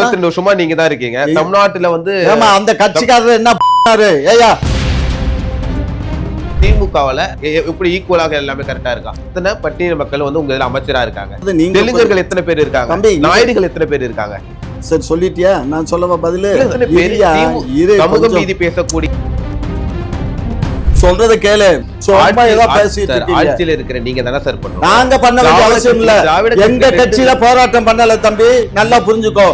22 வருஷமா நீங்க தான் இருக்கீங்க தமிழ்நாட்டுல வந்து. அந்த கட்சிக்காரர் என்ன பண்ணாரு? ஏயா திமுகவுல எப்படி ஈக்குவலாக எல்லாமே கரெக்டா இருக்கா? இத்தனை பட்டியல் மக்கள் வந்து உங்க இதுல அமைச்சரா இருக்காங்க. தெலுங்கர்கள் எத்தனை பேர் இருக்காங்க? நாயுடுகள் எத்தனை பேர் இருக்காங்க? சரி சொல்லிட்டியா? நான் சொல்லவா பதிலு? சமூக நீதி பேசக்கூடிய சொல்றத கேளு. ஆட்சியில இருக்கிற நீங்க தானே சார் பண்ணணும். நாங்க பண்ண வேண்டிய அவசியம் இல்ல. எங்க கட்சியில போராட்டம் பண்ணல தம்பி, நல்லா புரிஞ்சுக்கோ.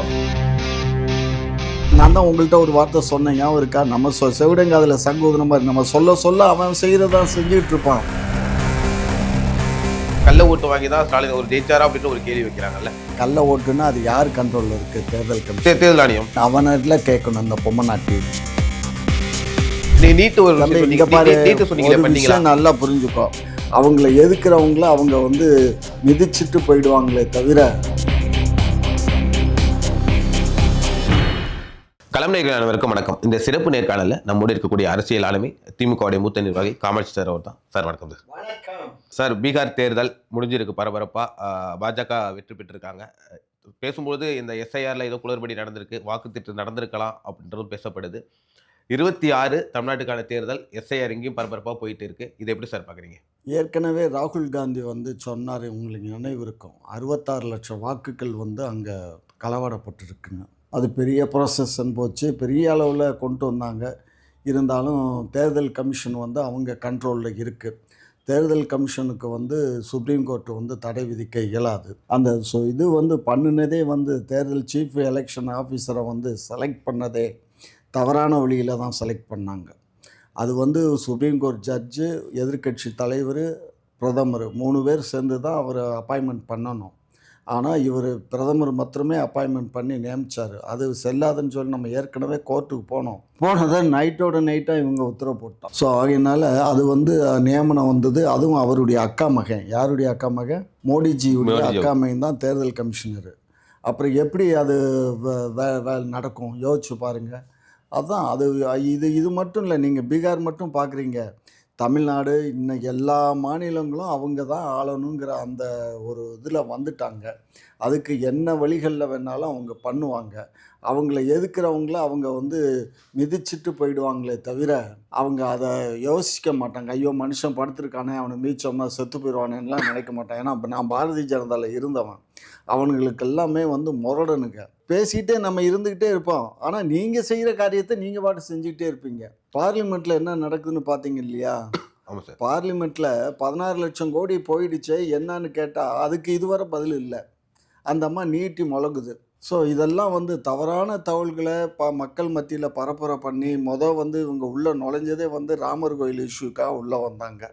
நான் தான் உங்கள்கிட்ட ஒரு வார்த்தை சொன்னேன், ஞாபகம் இருக்கா? நம்ம செவிடங்காதுல சங்கூதுன மாதிரி நம்ம சொல்ல சொல்ல அவன் செய்யறதான் செஞ்சுட்டு இருப்பான். கள்ள ஓட்டு வாங்கி தான் ஸ்டாலின் ஒரு ஜெயிச்சாரா அப்படின்னு ஒரு கேள்வி வைக்கிறாங்கல்ல. கள்ள ஓட்டுன்னா அது யார் கண்ட்ரோல்ல இருக்கு? தேர்தல் ஆணையம். அவனில கேட்கணும் அந்த பொம்மை நாட்டி. நல்லா புரிஞ்சுக்கோ. அவங்கள எதுக்குறவங்கள அவங்க வந்து மிதிச்சிட்டு போயிடுவாங்களே தவிர. களம் நேயர்கள் அனைவருக்கும் வணக்கம். இந்த சிறப்பு நேர்காணல நம்மோடு இருக்கக்கூடிய அரசியல் ஆளுமை திமுகவுடைய மூத்த நிர்வாகி காமாட்சி சார் அவர் தான். சார் வணக்கம் சார். சார், பீகார் தேர்தல் முடிஞ்சிருக்கு பரபரப்பா. பாஜக வெற்றி பெற்றிருக்காங்க. பேசும்போது இந்த எஸ்ஐஆர்ல ஏதோ குளறுபடி நடந்திருக்கு, வாக்குத்திட்டு நடந்திருக்கலாம் அப்படின்றதும் பேசப்படுது. 26 தமிழ்நாட்டுக்கான தேர்தல், எஸ்ஐஆர் எங்கேயும் பரபரப்பாக போயிட்டு இருக்கு. இதை எப்படி சார் பார்க்குறீங்க? ஏற்கனவே ராகுல் காந்தி வந்து சொன்னார், உங்களுக்கு நினைவு இருக்கும், 66 லட்சம் வாக்குகள் வந்து அங்கே களவாடப்பட்டிருக்குன்னு. அது பெரிய ப்ராசஸ்ன்னு போச்சு, பெரிய அளவில் கொண்டு வந்தாங்க. இருந்தாலும் தேர்தல் கமிஷன் வந்து அவங்க கண்ட்ரோலில் இருக்குது. தேர்தல் கமிஷனுக்கு வந்து சுப்ரீம் கோர்ட்டு வந்து தடை விதிக்க இயலாது. அந்த இது வந்து பண்ணினதே வந்து தேர்தல் சீஃப் எலெக்ஷன் ஆஃபீஸரை வந்து செலக்ட் பண்ணதே தவறான வழியில் தான் செலக்ட் பண்ணாங்க. அது வந்து சுப்ரீம் கோர்ட் ஜட்ஜு, எதிர்கட்சி தலைவர், பிரதமர் 3 பேர் சேர்ந்து தான் அவர் அப்பாயின்மெண்ட் பண்ணணும். ஆனால் இவர் பிரதமர் மாத்திரமே அப்பாயின்மெண்ட் பண்ணி நியமித்தார். அது செல்லாதுன்னு சொல்லி நம்ம ஏற்கனவே கோர்ட்டுக்கு போனதை நைட்டோட நைட்டாக இவங்க உத்தரவு போட்டோம். ஸோ அதனால் அது வந்து நியமனம் வந்தது. அதுவும் அவருடைய அக்கா மகன். யாருடைய அக்கா மகன்? மோடிஜியுடைய அக்கா மகன் தான் தேர்தல் கமிஷனர். அப்புறம் எப்படி அது நடக்கும் யோசிச்சு பாருங்கள். அதுதான் அது. இது மட்டும் இல்லை, நீங்கள் பீகார் மட்டும் பார்க்குறீங்க, தமிழ்நாடு இன்னும் எல்லா மாநிலங்களும் அவங்க தான் ஆளணுங்கிற அந்த ஒரு இதில் வந்துட்டாங்க. அதுக்கு என்ன வழிகளில் வேணாலும் அவங்க பண்ணுவாங்க. அவங்கள எதுக்குறவங்கள அவங்க வந்து மிதிச்சிட்டு போயிடுவாங்களே தவிர அவங்க அதை யோசிக்க மாட்டாங்க. ஐயோ மனுஷன் படுத்திருக்கானே, அவனை மீச்சோம்னா செத்து போயிடுவானேலாம் நினைக்க மாட்டான். ஏன்னா நான் பாரதிய ஜனதாவில் இருந்தவன். அவனுங்களுக்கு எல்லாமே வந்து முரடனுங்க. பேசிக்கிட்டே நம்ம இருந்துக்கிட்டே இருப்போம். ஆனால் நீங்கள் செய்கிற காரியத்தை நீங்கள் பாட்டு செஞ்சுக்கிட்டே இருப்பீங்க. பார்லிமெண்ட்டில் என்ன நடக்குதுன்னு பார்த்தீங்க இல்லையா? பார்லிமெண்ட்டில் 16 லட்சம் கோடி போயிடுச்சே, என்னன்னு கேட்டால் அதுக்கு இதுவரை பதில் இல்லை. அந்த அம்மா நீட்டி முழங்குது. ஸோ இதெல்லாம் வந்து தவறான தகவல்களை மக்கள் மத்தியில் பரப்புரை பண்ணி வந்து இவங்க உள்ளே நுழைஞ்சதே வந்து ராமர் கோயில் இஷ்யூக்காக உள்ளே வந்தாங்க.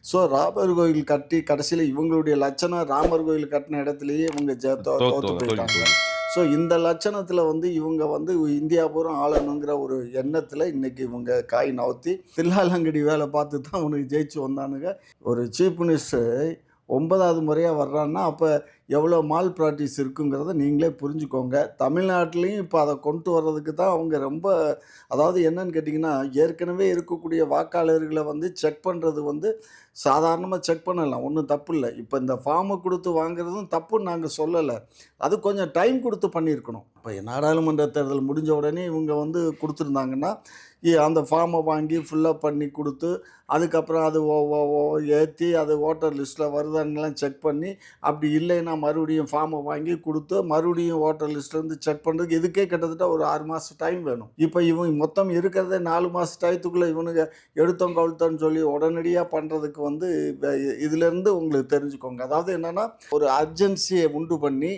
ஸோ ராமர் கோயில் கட்டி கடைசியில் இவங்களுடைய லட்சணம் ராமர் கோயில் கட்டின இடத்துலையே இவங்க தோற்று போயிட்டாங்க. ஸோ இந்த லட்சணத்தில் வந்து இவங்க வந்து இந்தியா பூரா ஆளணுங்கிற ஒரு எண்ணத்தில் இன்றைக்கி இவங்க காய் நவுத்தி தில்லாலங்கடி வேலை பார்த்து தான் அவனுக்கு ஜெயிச்சு வந்தானுங்க. ஒரு சீஃப் மினிஸ்டர் 9வது முறையாக வர்றான்னா அப்போ எவ்வளோ மால் ப்ராக்டிஸ் இருக்குங்கிறத நீங்களே புரிஞ்சுக்கோங்க. தமிழ்நாட்டிலையும் இப்போ அதை கொண்டு வர்றதுக்கு தான் அவங்க ரொம்ப, அதாவது என்னன்னு கேட்டிங்கன்னா, ஏற்கனவே இருக்கக்கூடிய வாக்காளர்களை வந்து செக் பண்ணுறது வந்து சாதாரணமாக செக் பண்ணலாம், ஒன்றும் தப்பு இல்லை. இப்போ இந்த ஃபார்மை கொடுத்து வாங்குறதும் தப்புன்னு நாங்கள் சொல்லலை. அது கொஞ்சம் டைம் கொடுத்து பண்ணியிருக்கணும். இப்போ நாடாளுமன்ற தேர்தல் முடிஞ்ச உடனே இவங்க வந்து கொடுத்துருந்தாங்கன்னா அந்த ஃபார்மை வாங்கி ஃபுல்லப் பண்ணி கொடுத்து அதுக்கப்புறம் அது ஏற்றி அது ஓட்டர் லிஸ்ட்டில் வருதான்லாம் செக் பண்ணி, அப்படி இல்லைன்னா மறுபடியும் ஃபார்மை வாங்கி கொடுத்து மறுபடியும் ஓட்டர் லிஸ்ட்லேருந்து செக் பண்ணுறதுக்கு இதுக்கே கிட்டத்தட்ட ஒரு 6 மாதம் டைம் வேணும். இப்போ இவங்க மொத்தம் இருக்கிறதே 4 மாத டயத்துக்குள்ளே இவனுங்க எடுத்தோம் கவுழ்த்தோன்னு சொல்லி உடனடியாக பண்ணுறதுக்கு வந்து இதுலேருந்து உங்களுக்கு தெரிஞ்சுக்கோங்க. அதாவது என்னென்னா ஒரு அர்ஜென்சியை உண்டு பண்ணி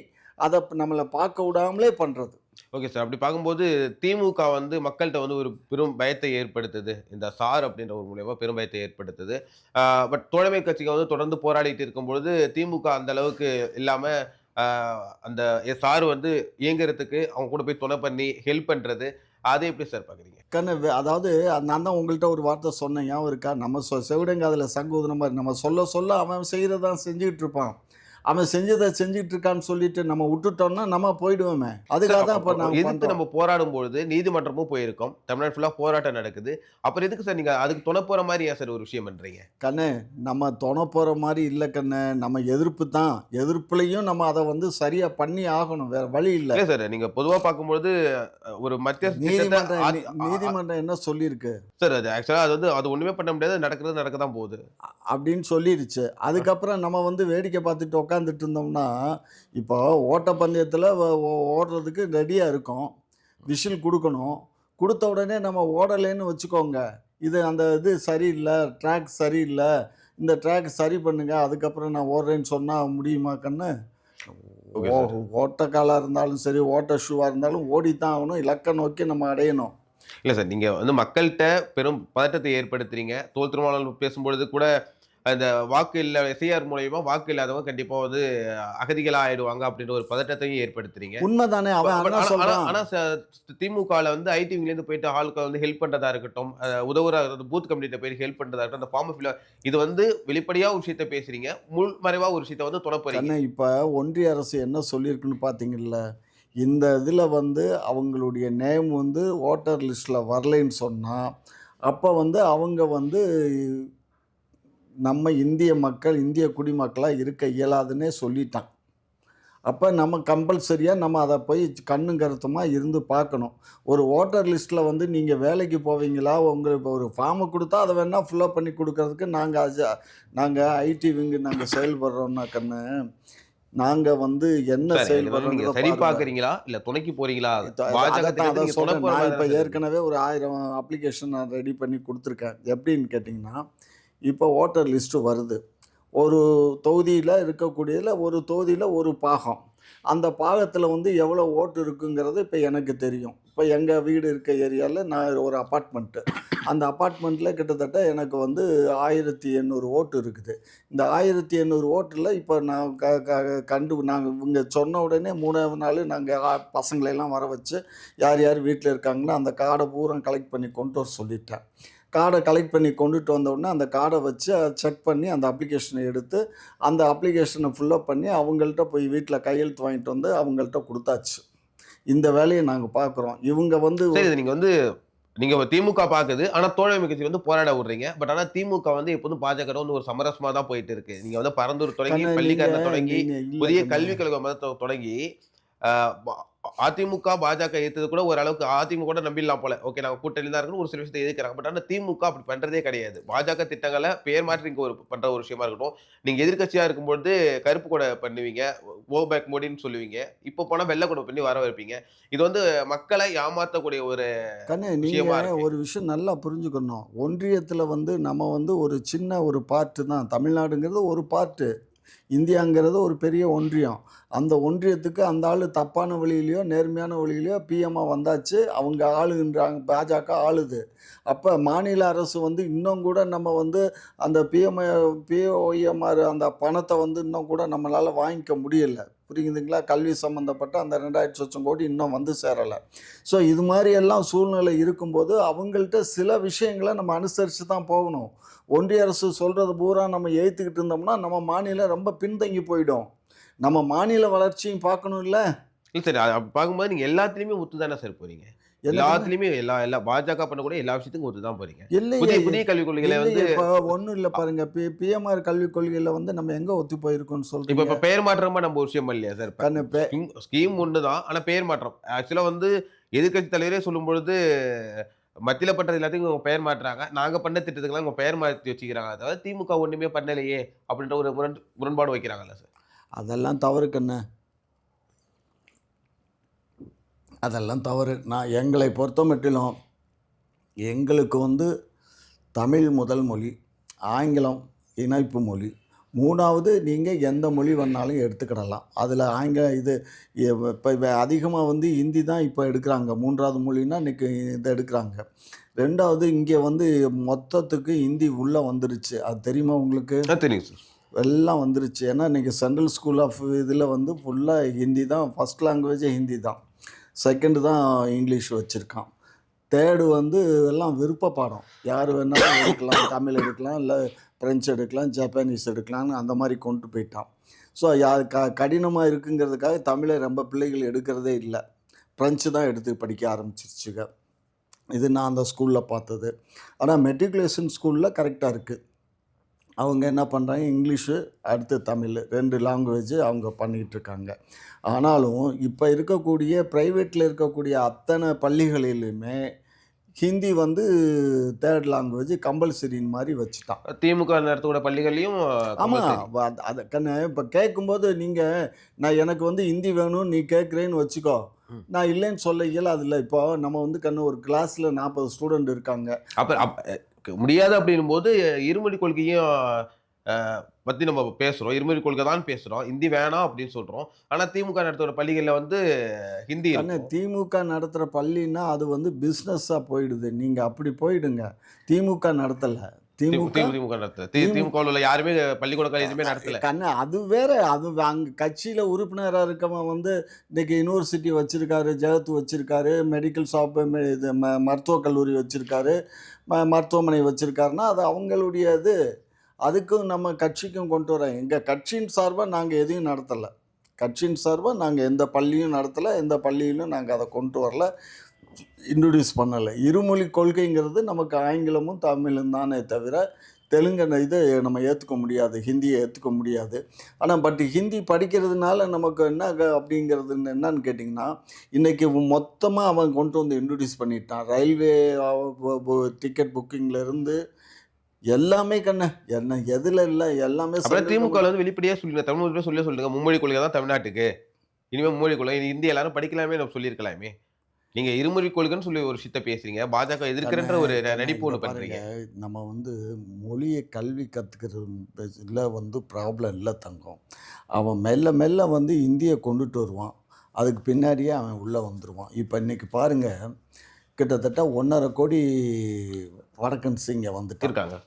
அதை நம்மளை பார்க்க விடாமலே பண்ணுறது. ஓகே சார், அப்படி பார்க்கும்போது திமுக வந்து மக்கள்கிட்ட வந்து ஒரு பெரும் பயத்தை ஏற்படுத்துது. இந்த சார் அப்படின்ற ஒரு மூலமா பெரும் பயத்தை ஏற்படுத்துது. பட் தோழமை கட்சிகள் வந்து தொடர்ந்து போராடிட்டு இருக்கும்பொழுது திமுக அந்த அளவுக்கு இல்லாமல் அந்த சார் வந்து இயங்குறதுக்கு அவங்க கூட போய் துணை பண்ணி ஹெல்ப் பண்ணுறது, அதை எப்படி சார் பார்க்குறீங்க? அதாவது நான் தான் உங்கள்கிட்ட ஒரு வார்த்தை சொன்னேன், ஞாபகம் இருக்கா? நம்ம செவிடங்காதில் சங்கூதுன மாதிரி நம்ம சொல்ல சொல்ல அவன் செய்கிறதான் செஞ்சுக்கிட்டு இருப்பான். அவன் செஞ்சதை செஞ்சுட்டு இருக்கான்னு சொல்லிட்டு நம்ம விட்டுட்டோம்னா நம்ம போயிடுவோமே. அதுக்காக தான் இப்போ நான் எதிர்த்து நம்ம போராடும் பொழுது நீதிமன்றமும் போயிருக்கோம். தமிழ்நாடு ஃபுல்லா போராட்டம் நடக்குது. அப்புறம் எதுக்கு சார் நீங்க அதுக்கு துணை போற மாதிரி ஏன் சார் ஒரு விஷயம் பண்றீங்க? கண்ணு, நம்ம தொண போகிற மாதிரி இல்லை கண்ணு. நம்ம எதிர்ப்பு தான். எதிர்ப்புலையும் நம்ம அதை வந்து சரியாக பண்ணி ஆகணும். வேற வழி இல்லை. இல்ல சார், நீங்க பொதுவா பார்க்கும்பொழுது ஒரு மத்திய நீதிமன்றம் என்ன சொல்லியிருக்கு சார், அது ஆக்சுவலா அது ஒண்ணுமே பண்ண முடியாது. நடக்கிறது நடக்க தான் போகுது அப்படின்னு சொல்லிடுச்சு. அதுக்கப்புறம் நம்ம வந்து வேடிக்கை பார்த்துட்டு உட்காந்துட்டு இருந்தோம்னா, இப்போ ஓட்டப்பந்தயத்தில் ஓடுறதுக்கு ரெடியாக இருக்கோம். விசில் கொடுக்கணும். கொடுத்த உடனே நம்ம ஓடலைன்னு வச்சுக்கோங்க, அந்த இது சரியில்லை, ட்ராக் சரியில்லை, இந்த ட்ராக் சரி பண்ணுங்க, அதுக்கப்புறம் நான் ஓடுறேன்னு சொன்னால் முடியுமா கண்ணு? ஓகே ஓ சார். ஓட்டக்காலாக இருந்தாலும் சரி, ஓட்ட ஷூவாக இருந்தாலும் ஓடித்தான் ஆகணும். இலக்கை நோக்கி நம்ம அடையணும். இல்ல சார், நீங்க மக்கள்கிட்ட பெரும் பதட்டத்தை ஏற்படுத்துறீங்க. தோல் திருமாவளவன் பேசும்பொழுது கூட அந்த வாக்கு இல்ல எஸ்ஐஆர் மூலியமா வாக்கு இல்லாதவங்க கண்டிப்பா அகதிகளா ஆயிடுவாங்க அப்படின்ற ஒரு பதட்டத்தையும் ஏற்படுத்துறீங்க. உண்மைதானே? அவன் என்ன ஆனா சொல்றான்? ஆனா திமுகல ஐடி விங்ல இருந்து போயிட்டு ஆளுக்கு ஹெல்ப் பண்றதா இருக்கட்டும், உதவுற பூத் கமிட்டிட்ட போய் ஹெல்ப் பண்றதா இருக்கட்டும், அந்த ஃபார்ம் ஃபில் இது வெளிப்படையா ஒரு விஷயத்த பேசுறீங்க. மறைவா ஒரு விஷயத்த தொலைப்பறீங்க. இப்போ ஒன்றிய அரசு என்ன சொல்லியிருக்குன்னு பார்த்தீங்கல்ல, இந்த இதில் அவங்களுடைய நேம் ஓட்டர் லிஸ்ட்டில் வரலைன்னு சொன்னால், அப்போ அவங்க நம்ம இந்திய மக்கள், இந்திய குடிமக்களாக இருக்க இயலாதுன்னே சொல்லிட்டான். அப்போ நம்ம கம்பல்சரியாக நம்ம அதை போய் கண்ணும் கருத்துமாக இருந்து பார்க்கணும். ஒரு ஓட்டர் லிஸ்ட்டில் நீங்கள் வேலைக்கு போவீங்களா? உங்களுக்கு ஒரு ஃபார்மை கொடுத்தா அதை வேணால் ஃபில்லப் பண்ணி கொடுக்கறதுக்கு நாங்கள் ஐடி விங்கு நாங்கள் செயல்படுறோம்னா கண்ணு, நாங்கள் என்ன நீங்க செயல்படுறோம் சரி பார்க்குறீங்களா இல்ல துணைக்கு போறீங்களா? நான் இப்போ ஏற்கனவே ஒரு 1000 அப்ளிகேஷன் நான் ரெடி பண்ணி கொடுத்துருக்கேன். எப்படின்னு கேட்டிங்கன்னா, இப்போ ஓட்டர் லிஸ்ட்டு வருது. ஒரு தொகுதியில் இருக்கக்கூடியதில் ஒரு தொகுதியில் ஒரு பாகம். அந்த பாகத்தில் எவ்வளோ ஓட்டு இருக்குங்கிறது இப்போ எனக்கு தெரியும். இப்போ எங்கள் வீடு இருக்க ஏரியாவில் நான் ஒரு அப்பார்ட்மெண்ட்டு. அந்த அப்பார்ட்மெண்ட்டில் கிட்டத்தட்ட எனக்கு 1800 ஓட்டு இருக்குது. இந்த 1800 ஓட்டில் இப்போ நான் நாங்கள் இவங்க சொன்ன உடனே 3வது நாள் நாங்கள் பசங்களையெல்லாம் வர வச்சு யார் யார் வீட்டில் இருக்காங்களோ அந்த கார்டை பூரா கலெக்ட் பண்ணி கொண்டு வர சொல்லிட்டேன். கார்டை கலெக்ட் பண்ணி கொண்டுட்டு வந்தோடனே அந்த கார்டை வச்சு செக் பண்ணி அந்த அப்ளிகேஷனை எடுத்து அந்த அப்ளிகேஷனை ஃபில்லப் பண்ணி அவங்கள்ட்ட போய் வீட்டில் கையெழுத்து வாங்கிட்டு வந்து அவங்கள்ட்ட கொடுத்தாச்சு. இந்த வேலையை நாங்கள் பார்க்குறோம். இவங்க நீங்க திமுக பாக்குது. ஆனா தோழமை கட்சி போராட விடுறீங்க. பட் ஆனா திமுக எப்போதும் பாஜக ஒரு சமரசமா தான் போயிட்டு இருக்கு. நீங்க பரந்தூர் தொடங்கி, பள்ளிக்கரணை தொடங்கி, புதிய கல்விக் கழக மதத்தை தொடங்கி, அதிமுக பாஜக எதிர்த்தது கூட ஓரளவுக்கு அதிமுக கூட நம்பிடலாம் போல. ஓகே, நாங்க கூட்டணி தான் இருக்கணும் ஒரு சில விஷயத்தை எதிர்க்கிறாங்க. பட் ஆனா திமுக அப்படி பண்றதே கிடையாது. பாஜக திட்டங்களை பெயர் மாற்றி பண்ற ஒரு விஷயமா இருக்கட்டும். நீங்க எதிர்க்கட்சியா இருக்கும்போது கருப்பு கூட பண்ணுவீங்க, கோ பேக் மோடின்னு சொல்லுவீங்க. இப்போ போனா வெள்ளை கூட பண்ணி வர வைப்பீங்க. இது மக்களை ஏமாற்றக்கூடிய ஒரு விஷயமா இருக்கு. ஒரு விஷயம் நல்லா புரிஞ்சுக்கணும். ஒன்றியத்தில் நம்ம ஒரு சின்ன ஒரு பார்ட்டு தான். தமிழ்நாடுங்கிறது ஒரு பார்ட்டு, இந்தியாங்கிறது ஒரு பெரிய ஒன்றியம். அந்த ஒன்றியத்துக்கு அந்த ஆள் தப்பான வழியிலையோ நேர்மையான வழியிலையோ பிஎம்மாக வந்தாச்சு. அவங்க ஆளுன்றாங்க, பாஜக ஆளுது. அப்போ மாநில அரசு இன்னும் கூட நம்ம அந்த பிஓஎம்ஆர் அந்த பணத்தை இன்னும் கூட நம்மளால் வாங்கிக்க முடியலை. புரியுதுங்களா? கல்வி சம்மந்தப்பட்ட அந்த 2000 லட்சம் கோடி இன்னும் சேரலை. ஸோ இது மாதிரி எல்லாம் சூழ்நிலை இருக்கும்போது அவங்கள்ட்ட சில விஷயங்களை நம்ம அனுசரித்து தான் போகணும். ஒன்றிய அரசு சொல்கிறது பூரா நம்ம ஏற்றுக்கிட்டு இருந்தோம்னா நம்ம மாநிலம் ரொம்ப பின்தங்கி போயிடும். நம்ம மாநில வளர்ச்சியும் பார்க்கணும். இல்லை சரி, பார்க்கும்போது நீங்க எல்லாத்துலயுமே ஒத்து தானே சார் போறீங்க? எல்லாத்துலயுமே எல்லா பாஜக பண்ணக்கூடிய எல்லா விஷயத்துக்கும் ஒத்து தான் போறீங்க. புதிய கல்விக் கொள்கைகளை ஒன்றும் இல்லை பாருங்க. பிஎம்ஆர் கல்விக் கொள்கையில் நம்ம எங்க ஒத்து போயிருக்கோம்னு சொல்றீங்க. இப்ப பெயர் மாற்றமா நம்ம ஒரு விஷயம் இல்லையா சார்? ஸ்கீம் ஒண்ணுதான், ஆனா பெயர் மாற்றம். ஆக்சுவலா எதிர்க்கட்சி தலைவரே சொல்லும் பொழுது மத்தியில பண்றது எல்லாத்தையும் பெயர் மாற்றுறாங்க. நாங்க பண்ண திட்டத்துக்கெல்லாம் உங்க பெயர் மாற்றி வச்சுக்கிறாங்க. அதாவது திமுக ஒண்ணுமே பண்ணலையே அப்படின்ற ஒரு முரண்பாடு வைக்கிறாங்கல்ல சார்? அதெல்லாம் தவறு கண்ணு, அதெல்லாம் தவறு. நான் எங்களை பொறுத்த மட்டிலும் எங்களுக்கு தமிழ் முதல் மொழி, ஆங்கிலம் இணைப்பு மொழி, 3வது நீங்கள் எந்த மொழி வேணாலும் எடுத்துக்கிடலாம். அதில் இது இப்போ அதிகமாக ஹிந்தி தான் இப்போ எடுக்கிறாங்க. 3வது மொழின்னா இன்றைக்கி இதை எடுக்கிறாங்க. 2வது இங்கே மொத்தத்துக்கு ஹிந்தி உள்ளே வந்துருச்சு. அது தெரியுமா உங்களுக்கு? தெரியும் சார். எல்லாம் வந்துருச்சு. ஏன்னா இன்றைக்கி சென்ட்ரல் ஸ்கூல் ஆஃப் இதில் ஃபுல்லாக ஹிந்தி தான். ஃபஸ்ட் லாங்குவேஜே ஹிந்தி தான். செகண்டு தான் இங்கிலீஷ் வச்சுருக்கான். தேர்டு எல்லாம் விருப்ப பாடம். யார் வேணாலும் எடுக்கலாம். தமிழ் எடுக்கலாம், இல்லை ஃப்ரெஞ்சு எடுக்கலாம், ஜப்பானீஸ் எடுக்கலாம்னு அந்த மாதிரி கொண்டு போயிட்டான். ஸோ கடினமாக இருக்குங்கிறதுக்காக தமிழை ரொம்ப பிள்ளைகள் எடுக்கிறதே இல்லை. ஃப்ரெஞ்சு தான் எடுத்து படிக்க ஆரம்பிச்சிருச்சுங்க. இது நான் அந்த ஸ்கூலில் பார்த்தது. ஆனால் மெட்ரிகுலேஷன் ஸ்கூலில் கரெக்டாக இருக்குது. அவங்க என்ன பண்ணுறாங்க, இங்கிலீஷு அடுத்து தமிழ் 2 லாங்குவேஜ் அவங்க பண்ணிகிட்ருக்காங்க. ஆனாலும் இப்போ இருக்கக்கூடிய ப்ரைவேட்டில் இருக்கக்கூடிய அத்தனை பள்ளிகளிலுமே ஹிந்தி வந்து 3 லாங்குவேஜ் கம்பல்சரின்னு மாதிரி வச்சுட்டான். திமுக நடத்தக்கூடிய பள்ளிகள்லையும் ஆமாம். அதை இப்போ கேட்கும்போது நான் எனக்கு வந்து ஹிந்தி வேணும்னு நீ கேட்குறேன்னு வச்சுக்கோ, நான் இல்லைன்னு சொல்ல இயலாதுல்ல. இப்போ நம்ம வந்து ஒரு கிளாஸில் 40 ஸ்டூடெண்ட் இருக்காங்க. முடியாது அப்படின்னும் போது இருமொழி கொள்கையும் பத்தி நம்ம பேசுறோம். இருமொழி கொள்கை தான் பேசுறோம். ஹிந்தி வேணாம் அப்படின்னு சொல்றோம். ஆனா திமுக நடத்துற பள்ளிகள்ல வந்து ஹிந்தி இருக்கும். திமுக நடத்துகிற பள்ளின்னா அது வந்து பிஸ்னஸாக போயிடுது. நீங்கள் அப்படி போயிடுங்க. திமுக நடத்தலை. திமுக நடத்தல. திமுகவில் உள்ள யாருமே பள்ளிக்கூடங்கள் எதுவுமே நடத்தல. அது வேற. அது அங்கே கட்சியில் உறுப்பினராக இருக்கவன் வந்து இன்னைக்கு யூனிவர்சிட்டி வச்சிருக்காரு, ஜெகத்து வச்சிருக்காரு, மெடிக்கல் ஷாப்பு, இது மருத்துவக் கல்லூரி வச்சிருக்காரு, மருத்துவமனை வச்சிருக்காருன்னா அது அவங்களுடைய இது. அதுக்கும் நம்ம கட்சிக்கும் கொண்டு வரோம். எங்கள் கட்சியின் சார்பாக நாங்கள் எதையும் நடத்தலை. கட்சியின் சார்பாக நாங்கள் எந்த பள்ளியும் நடத்தலை, எந்த பள்ளியிலும் நாங்கள் அதை கொண்டு வரல, இன்ட்ரடியூஸ் பண்ணலை. இருமொழி கொள்கைங்கிறது நமக்கு ஆங்கிலமும் தமிழும் தானே தவிர தெலுங்கு இதை நம்ம ஏற்றுக்க முடியாது, ஹிந்தியை ஏற்றுக்க முடியாது. ஆனால் ஹிந்தி படிக்கிறதுனால நமக்கு என்ன அப்படிங்கிறது என்னன்னு கேட்டிங்கன்னா, இன்றைக்கி மொத்தமாக அவன் கொண்டு வந்து இன்ட்ரடியூஸ் பண்ணிட்டான். ரயில்வே டிக்கெட் புக்கிங்லேருந்து எல்லாமே என்ன எதில் இல்லை எல்லாமே. திமுக வந்து வெளிப்படையாக சொல்லுங்க, தமிழ் சொல்லுங்க, மும்மொழி கொள்கை தான் தமிழ்நாட்டுக்கு, இனிமேல் மும்மொழி கொள்கை, இந்திய எல்லாரும் படிக்கலாமே நம்ம சொல்லியிருக்கலாமே. நீங்க இருமொழி கொள்கைன்னு சொல்லி ஒரு விஷயத்தை பேசுறீங்க, பாஜக எதிர்க்கிறன்ற ஒரு நடிப்பு ஒன்று பண்றீங்க. நம்ம வந்து மொழியை கல்வி கற்றுக்கிறதுல வந்து ப்ராப்ளம் இல்லை தங்கம். அவன் மெல்ல மெல்ல வந்து இந்தியை கொண்டுட்டு வருவான், அதுக்கு பின்னாடியே அவன் உள்ளே வந்துடுவான். இப்போ இன்றைக்கி பாருங்கள், கிட்டத்தட்ட 1.5 கோடி வடக்கன்ஸ் இங்கே வந்துட்டு இருக்காங்க.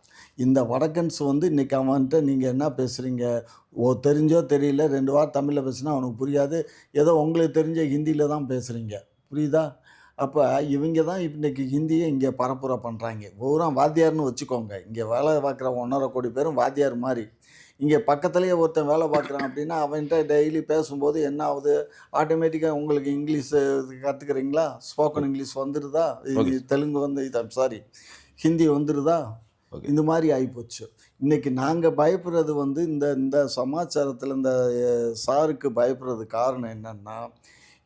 இந்த வடக்கன்ஸ் வந்து இன்றைக்கி அவன்கிட்ட நீங்கள் என்ன பேசுகிறீங்க, தெரிஞ்சோ தெரியல 2 வாரம் தமிழில் பேசுனா அவனுக்கு புரியாது, ஏதோ உங்களுக்கு தெரிஞ்ச ஹிந்தியில் தான் பேசுகிறீங்க, புரியுதா? அப்போ இவங்க தான் இன்றைக்கி ஹிந்தியை இங்கே பரப்புரை பண்ணுறாங்க. ஒவ்வொரு வாத்தியார்னு வச்சுக்கோங்க. இங்கே வேலை பார்க்குற 1.5 கோடி பேரும் வாத்தியார் மாதிரி. இங்கே பக்கத்துலேயே ஒருத்தன் வேலை பார்க்குறான் அப்படின்னா அவன்கிட்ட டெய்லி பேசும்போது என்ன ஆகுது, ஆட்டோமேட்டிக்காக உங்களுக்கு இங்கிலீஷு கற்றுக்குறீங்களா, ஸ்போக்கன் இங்கிலீஷ் வந்துடுதா, தெலுங்கு வந்து ஹிந்தி வந்துடுதா, இந்த மாதிரி ஆகிப்போச்சு. இன்றைக்கி நாங்கள் பயப்படுறது வந்து இந்த சமாச்சாரத்தில் இந்த சாருக்கு பயப்படுறது காரணம் என்னென்னா,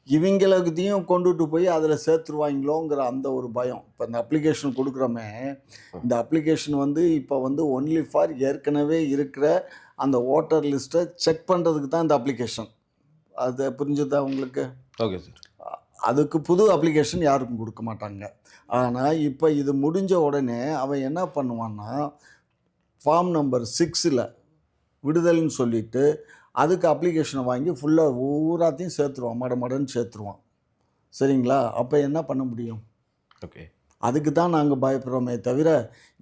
இவங்களுக்குத்தையும் கொண்டுட்டு போய் அதில் சேர்த்துருவாங்களோங்கிற அந்த ஒரு பயம். இப்போ இந்த அப்ளிகேஷன் கொடுக்குறோமே, இந்த அப்ளிகேஷன் வந்து இப்போ வந்து ஒன்லி ஃபார் ஏற்கனவே இருக்கிற அந்த ஓட்டர் லிஸ்ட்டை செக் பண்ணுறதுக்கு தான் இந்த அப்ளிகேஷன். அது புரிஞ்சுதா உங்களுக்கு? Okay sir. அதுக்கு புது அப்ளிகேஷன் யாருக்கும் கொடுக்க மாட்டாங்க. ஆனால் இப்போ இது முடிஞ்ச உடனே அவன் என்ன பண்ணுவான்னா, ஃபார்ம் நம்பர் 6ல் விடுதல்னு சொல்லிவிட்டு அதுக்கு அப்ளிகேஷனை வாங்கி ஃபுல்லாக ஊராத்தையும் சேர்த்துருவான், மடன்னு சேர்த்துருவான். சரிங்களா? அப்போ என்ன பண்ண முடியும்? ஓகே. அதுக்கு தான் நாங்கள் பயப்படுறோமே தவிர,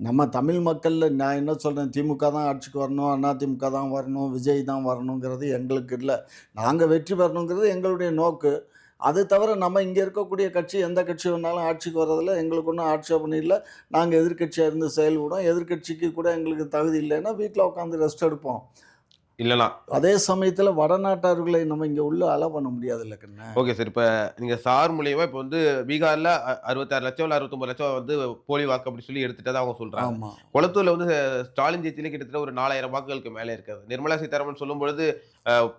நம்ம தமிழ் மக்களில் நான் என்ன சொல்கிறேன், திமுக தான் ஆட்சிக்கு வரணும், அதிமுக தான் வரணும், விஜய் தான் வரணுங்கிறது எங்களுக்கு இல்லை. நாங்கள் வெற்றி பெறணுங்கிறது எங்களுடைய நோக்கு. அது தவிர நம்ம இங்கே இருக்கக்கூடிய கட்சி எந்த கட்சி வேணாலும் ஆட்சிக்கு வர்றதில்ல எங்களுக்கு ஒன்றும் ஆட்சேபனை இல்லை. நாங்கள் எதிர்கட்சியாக இருந்து செயல்படுவோம். எதிர்கட்சிக்கு கூட எங்களுக்கு தகுதி இல்லைன்னா வீட்டில் உட்காந்து ரெஸ்ட் எடுப்போம். இல்லைனா அதே சமயத்தில் வடநாட்டார்களை நம்ம இங்கே உள்ள அலோ பண்ண முடியாது இல்லை கண்ணு. Okay sir. இப்போ நீங்கள் சார் மூலியமாக இப்போ வந்து பீகாரில் 66 லட்சம் இல்லை 69 லட்சம் வந்து போலி வாக்கு அப்படி சொல்லி எடுத்துட்டு அவங்க சொல்கிறாங்க. ஆமாம். குளத்தூரில் வந்து ஸ்டாலின் ஜெயிச்சிலே கிட்டத்தட்ட ஒரு 4000 வாக்குகளுக்கு மேலே இருக்குது. நிர்மலா சீதாராமன் சொல்லும் பொழுது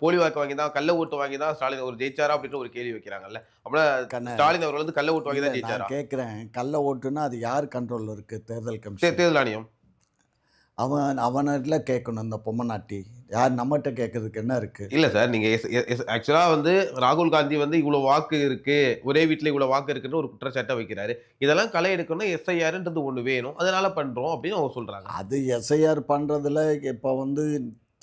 போலி வாக்கு வாங்கி தான், கள்ள ஓட்டு வாங்கி தான் ஸ்டாலின் ஒரு ஜெயிச்சாரா அப்படின்னு ஒரு கேள்வி வைக்கிறாங்கல்ல. அப்படின்னா ஸ்டாலின் அவர்கள் வந்து கள்ள ஓட்டு வாங்கி தான் ஜெயிச்சாரா? கேட்குறேன், கள்ள ஓட்டுன்னா அது யார் கண்ட்ரோலில் இருக்குது? தேர்தல் கமிஷன், தேர்தல் ஆணையம். அவனில் கேட்கணும். இந்த பொம்மநாட்டி யார் நம்மகிட்ட கேட்கறதுக்கு என்ன இருக்குது? இல்லை சார், நீங்கள் ஆக்சுவலாக வந்து ராகுல் காந்தி வந்து இவ்வளோ வாக்கு இருக்குது, ஒரே வீட்டில் இவ்வளோ வாக்கு இருக்குன்னு ஒரு குற்றச்சாட்டை வைக்கிறாரு. இதெல்லாம் களை எடுக்கணும், எஸ்ஐஆர்ன்றது ஒன்று வேணும், அதனால பண்ணுறோம் அப்படின்னு அவங்க சொல்கிறாங்க. அது எஸ்ஐஆர் பண்ணுறதுல இப்போ வந்து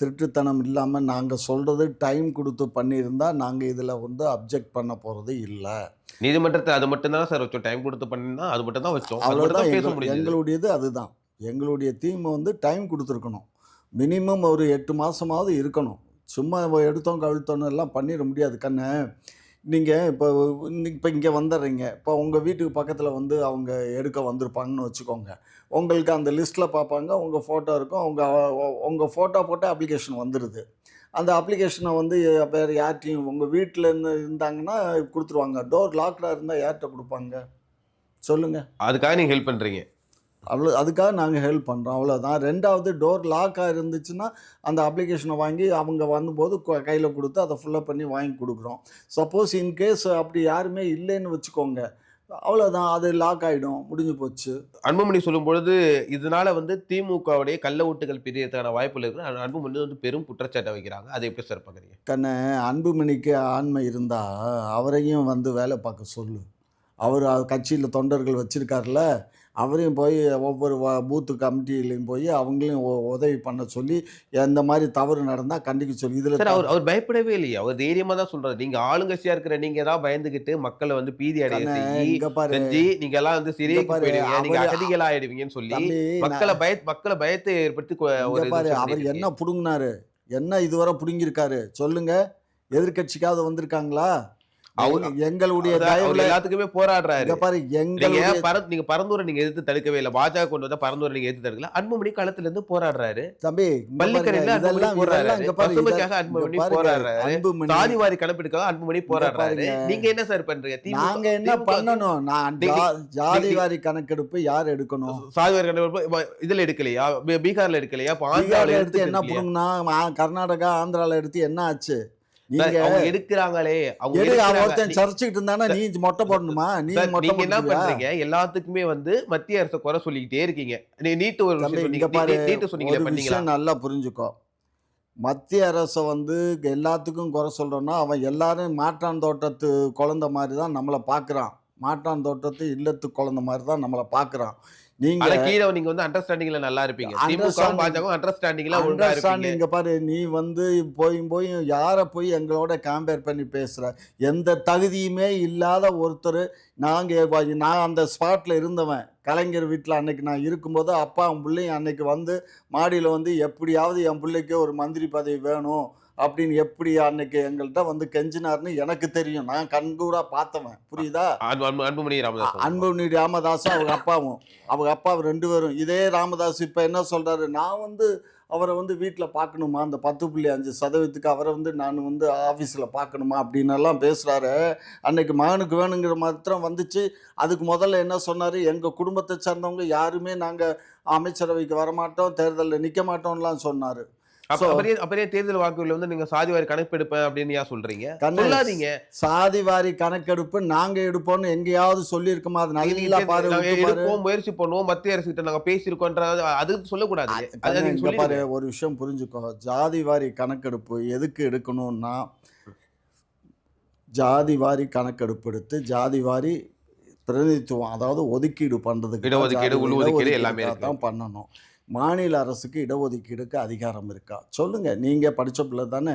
திருட்டுத்தனம் இல்லாமல் நாங்கள் சொல்கிறது டைம் கொடுத்து பண்ணியிருந்தால் நாங்கள் இதில் வந்து அப்ஜெக்ட் பண்ண போகிறது இல்லை. நீதிமன்றத்தை அது மட்டும்தான் சார் வச்சோம், டைம் கொடுத்து பண்ணினா அது மட்டும் தான் வச்சோம். அவ்வளோதான் பேச முடியும். எங்களுடையது அதுதான். எங்களுடைய தீம் வந்து டைம் கொடுத்துருக்கணும். மினிமம் ஒரு 8 மாதமாவது இருக்கணும். சும்மா எடுத்தோம் கவிழ்த்தோன்னு எல்லாம் பண்ணிட முடியாது கண்ணு. நீங்கள் இப்போ இங்கே வந்துடுறீங்க, இப்போ உங்கள் வீட்டுக்கு பக்கத்தில் வந்து அவங்க எடுக்க வந்திருப்பாங்கன்னு வச்சுக்கோங்க. உங்களுக்கு அந்த லிஸ்ட்டில் பார்ப்பாங்க, உங்கள் ஃபோட்டோ இருக்கும், உங்கள் ஃபோட்டோ போட்டு அப்ளிகேஷன் வந்துடுது. அந்த அப்ளிகேஷனை வந்து வேறு யார்ட்டையும் உங்கள் வீட்டில் இருந்தாங்கன்னா கொடுத்துருவாங்க. டோர் லாக்டாக இருந்தால் யார்கிட்ட கொடுப்பாங்க சொல்லுங்கள்? அதுக்காக நீங்க ஹெல்ப் பண்றீங்க. அதுக்காக நாங்கள் ஹெல்ப் பண்ணுறோம், அவ்வளோதான். 2வது டோர் லாக்காக இருந்துச்சுன்னா அந்த அப்ளிகேஷனை வாங்கி அவங்க வந்தபோது கையில் கொடுத்து அதை ஃபுல்லப் பண்ணி வாங்கி கொடுக்குறோம். சப்போஸ் இன்கேஸ் அப்படி யாருமே இல்லைன்னு வச்சுக்கோங்க, அவ்வளோதான், அது லாக் ஆகிடும், முடிஞ்சு போச்சு. அன்புமணி சொல்லும் பொழுது இதனால வந்து திமுகவுடைய கள்ள ஓட்டுகள் பிரியறதுக்கான வாய்ப்புகள் இருக்கு. அன்புமணி வந்து பெரும் குற்றச்சாட்டை வைக்கிறாங்க. அதை எப்படி சார் பார்க்குறீங்க? கண்ணு, அன்புமணிக்கு ஆண்மை இருந்தால் அவரையும் வந்து வேலை பார்க்க சொல்லு. அவர் கட்சியில் தொண்டர்கள் வச்சுருக்காருல, அவரையும் போய் ஒவ்வொரு பூத்து கமிட்டிலையும் போய் அவங்களையும் உதவி பண்ண சொல்லி, எந்த மாதிரி தவறு நடந்தால் கண்டிக்க சொல்லி. இதில் சார் அவர் பயப்படவே இல்லையா? அவர் தைரியமா தான் சொல்றாரு. நீங்க ஆளுங்கட்சியா இருக்கிற நீங்க தான் பயந்துகிட்டு மக்களை வந்து பீதி அடைய செஞ்சு நீங்க எல்லாம் வந்து சிறைக்கு போயிடுவீங்க, நீங்க அகதிகள் ஆயிடுவீங்கன்னு சொல்லி மக்களை பயத்தை ஏற்படுத்தி அவர் என்ன புடுங்கினாரு, என்ன இதுவரை புடுங்கியிருக்காரு சொல்லுங்க? எதிர்கட்சிக்காவது வந்திருக்காங்களா? எங்களுடைய எல்லாத்துக்குமே போராடுறாரு. நீங்க பரந்தூரை நீங்க எதிர்த்து தடுக்கவே இல்லை. பாஜக கொண்டு வந்தா பரந்தூரை நீங்க எதிர்த்து தடுக்கல. அன்புமணி களத்துல இருந்து போராடுறாரு. தம்பி, பள்ளிக்கரையில அன்புமணி போராடுறாரு. சாதிவாரி கணப்பெடுக்காக அன்புமணி போராடுறாரு. நீங்க என்ன சார் பண்றீங்க? நாங்க என்ன பண்ணணும்? ஜாதிவாரி கணக்கெடுப்பு யார் எடுக்கணும்? சாதிவாரி கணக்கெடுப்பு இதுல எடுக்கலையா? பீகார்ல எடுக்கலையா? ஆந்திரால எடுத்து என்ன பண்ணுனா? கர்நாடகா ஆந்திரால எடுத்து என்ன ஆச்சு? எடுக்கிறாங்களே, சர்ச்சுக்கிட்டு இருந்தானா நீ மொட்டை போடணுமா? நீங்க என்ன பண்றீங்க? எல்லாத்துக்குமே வந்து மத்திய அரசு குறை சொல்லிக்கிட்டே இருக்கீங்க. நீட்டு நல்லா புரிஞ்சுக்கோ. மத்திய அரசை வந்து எல்லாத்துக்கும் குறை சொல்றோம்னா அவன் எல்லாரும் மாற்றான் தோட்டத்து குழந்தை மாதிரி தான் நம்மளை பார்க்குறான். மாற்றான் தோட்டத்து இல்லத்து குழந்தை மாதிரி தான் நம்மளை பார்க்குறான். நீங்க வந்து அண்டர்ஸ்டாண்டிங்ல நல்லா இருப்பீங்க. அண்டர்ஸ்டாண்டிங் பாரு, நீ வந்து போய் யாரை போய் எங்களோட கம்பேர் பண்ணி பேசுற? எந்த தகுதியுமே இல்லாத ஒருத்தர். நான் அந்த ஸ்பாட்ல இருந்தவன், கலைஞர் வீட்டில் அன்னைக்கு நான் இருக்கும்போது அப்பா என் பிள்ளையும் அன்னைக்கு வந்து மாடியில் வந்து எப்படியாவது என் பிள்ளைக்கு ஒரு மந்திரி பதவி வேணும் அப்படின்னு எப்படி அன்னைக்கு எங்கள்கிட்ட வந்து கெஞ்சினார்னு எனக்கு தெரியும். நான் கண்கூடா பார்த்தவன், புரியுதா? அன்புமணி ராமதாஸும் அவங்க அப்பாவும் 2 பேரும். இதே ராமதாஸ் இப்போ என்ன சொல்றாரு? நான் வந்து அவரை வந்து வீட்டில் பார்க்கணுமா, அந்த 10.5% அவரை வந்து நான் வந்து ஆஃபீஸில் பார்க்கணுமா அப்படின்னு எல்லாம் பேசுகிறாரு. அன்னைக்கு மகனுக்கு வேணுங்கிற மாத்திரம் வந்துச்சு. அதுக்கு முதல்ல என்ன சொன்னார்? எங்கள் குடும்பத்தை சேர்ந்தவங்க யாருமே நாங்கள் அமைச்சரவைக்கு வரமாட்டோம், தேர்தலில் நிற்க மாட்டோம்லாம் சொன்னார். அப்படியே தேர்தல் வாக்குகள் வந்து நீங்க சாதிவாரி கணக்கெடுப்பேன் அப்படின்னு ஏன் சொல்றீங்க? சொல்லாதீங்க. சாதிவாரி கணக்கெடுப்பு நாங்க எடுப்போம்னு எங்கேயாவது சொல்லி இருக்குமா? அது நல்லா பாரு, முயற்சி பண்ணுவோம், மத்திய அரசு கிட்ட நாங்க பேசியிருக்கோம், அது சொல்லக்கூடாது. பாரு, ஒரு விஷயம் புரிஞ்சுக்கோ. ஜாதிவாரி கணக்கெடுப்பு எதுக்கு எடுக்கணும்னா, ஜாதிவாரி கணக்கெடுப்பு எடுத்து ஜாதிவாரி பிரதிநிதித்துவம், அதாவது ஒதுக்கீடு பண்றதுக்கு, இடஒதுக்கீடு உள்ஒதுக்கீடு எல்லாமே தான் பண்ணணும். மாநில அரசுக்கு இடஒதுக்கீடுக்கு அதிகாரம் இருக்கா சொல்லுங்க? நீங்கள் படித்த பிள்ளை தானே?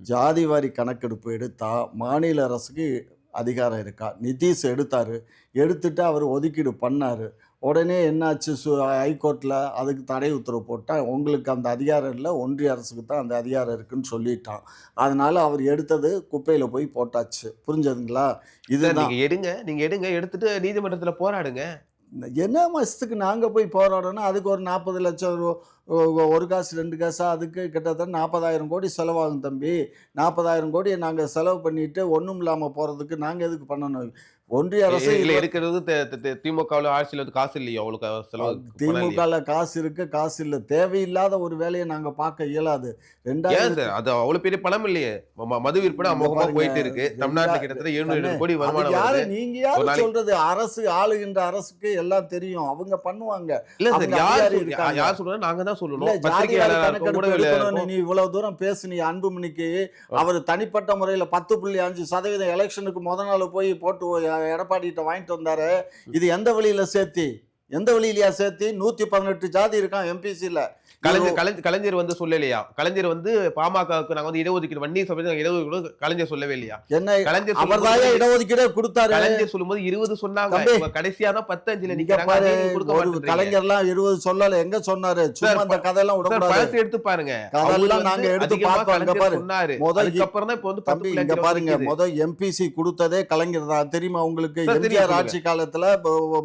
ஜாதிவாரி கணக்கெடுப்பு எடுத்தால் மாநில அரசுக்கு அதிகாரம் இருக்கா? நிதிஷ் எடுத்துட்டு அவர் ஒதுக்கீடு பண்ணார். உடனே என்னாச்சு? ஹைகோர்ட்டில் அதுக்கு தடை உத்தரவு போட்டால் உங்களுக்கு அந்த அதிகாரம் இல்லை, ஒன்றிய அரசுக்கு தான் அந்த அதிகாரம் இருக்குன்னு சொல்லிட்டான். அதனால அவர் எடுத்தது குப்பையில் போய் போட்டாச்சு. புரிஞ்சதுங்களா? இதுதான். நீங்கள் எடுங்க, எடுத்துட்டு நீதிமன்றத்தில் போராடுங்க. என்ன மாதத்துக்கு நாங்கள் போய் போராடணும்? அதுக்கு ஒரு 40 லட்சம், 1 காசு 2 காசா, அதுக்கு கிட்டத்தட்ட 40,000 கோடி செலவாகும் தம்பி. 40,000 கோடியை நாங்கள் செலவு பண்ணிட்டு ஒன்றும் இல்லாமல் போகிறதுக்கு நாங்கள் எதுக்கு பண்ணணும்? ஒன்றிய அரசு இருக்கிறது திமுகவில் ஆட்சியில் காசு இல்லையா? அவ்வளோ செலவு. திமுகவில் காசு இருக்கு, காசு இல்லை. தேவையில்லாத ஒரு வேலையை நாங்கள் பார்க்க இயலாது. 2000 அது அவ்வளோ பெரிய பணம் இல்லையே. மது விற்பனை அமோகமா போயிட்டு இருக்கு. தமிழ்நாட்டில் கிட்டத்தட்ட 700 கோடி வருமானம். யாரு நீங்க யாரு சொல்றது? அரசு ஆளுகின்ற அரசுக்கு எல்லாம் தெரியும், அவங்க பண்ணுவாங்க. இல்ல சார், யார் சொல்றது? நாங்க தான் சொல்லணும். நீ இவ்வளவு தூரம் பேசுனீ அன்புமணிக்கு. அவர் தனிப்பட்ட முறையில் 10.5% எலெக்ஷனுக்கு முத நாள் போய் போட்டு எடப்பாடிகிட்ட வாங்கிட்டு வந்தாரு. இது எந்த வழியில சேர்த்தி? எந்த வழியிலயா சேர்த்தி? 118 ஜாதி இருக்கான் எம்பிசில. கலைஞர் வந்து சொல்லலையா? கலைஞர் வந்து பாமகவுக்கு நாங்க வந்து இடஒதுக்கீடு வன்னியர் சபைக்கு இடஒதுக்கீடு கலைஞர் சொல்லவே இல்லையா? என்ன கலைஞர் அவர்தான் இடஒதுக்கீடு கொடுத்தாரு. கலைஞர் சொல்லும்போது 20 சொன்னாங்க, கடைசியா தான் 10.5ல நிக்கிறாங்க. கலைஞர்லாம் 20 சொல்லல. எங்க சொன்னாரு? சும்மா அந்த கதையெல்லாம் விடக்கூடாது. எடுத்து பாருங்க, அதெல்லாம் நாங்க எடுத்து பார்த்தோம். சொன்னாரு. அதுக்கப்புறம் தான் இப்போ வந்து தம்பி இங்க பாருங்க, முதல் எம்பிசி கொடுத்ததே கலைஞர் தான். தெரியுமா உங்களுக்கு? எம்ஜிஆர் ஆட்சி காலத்துல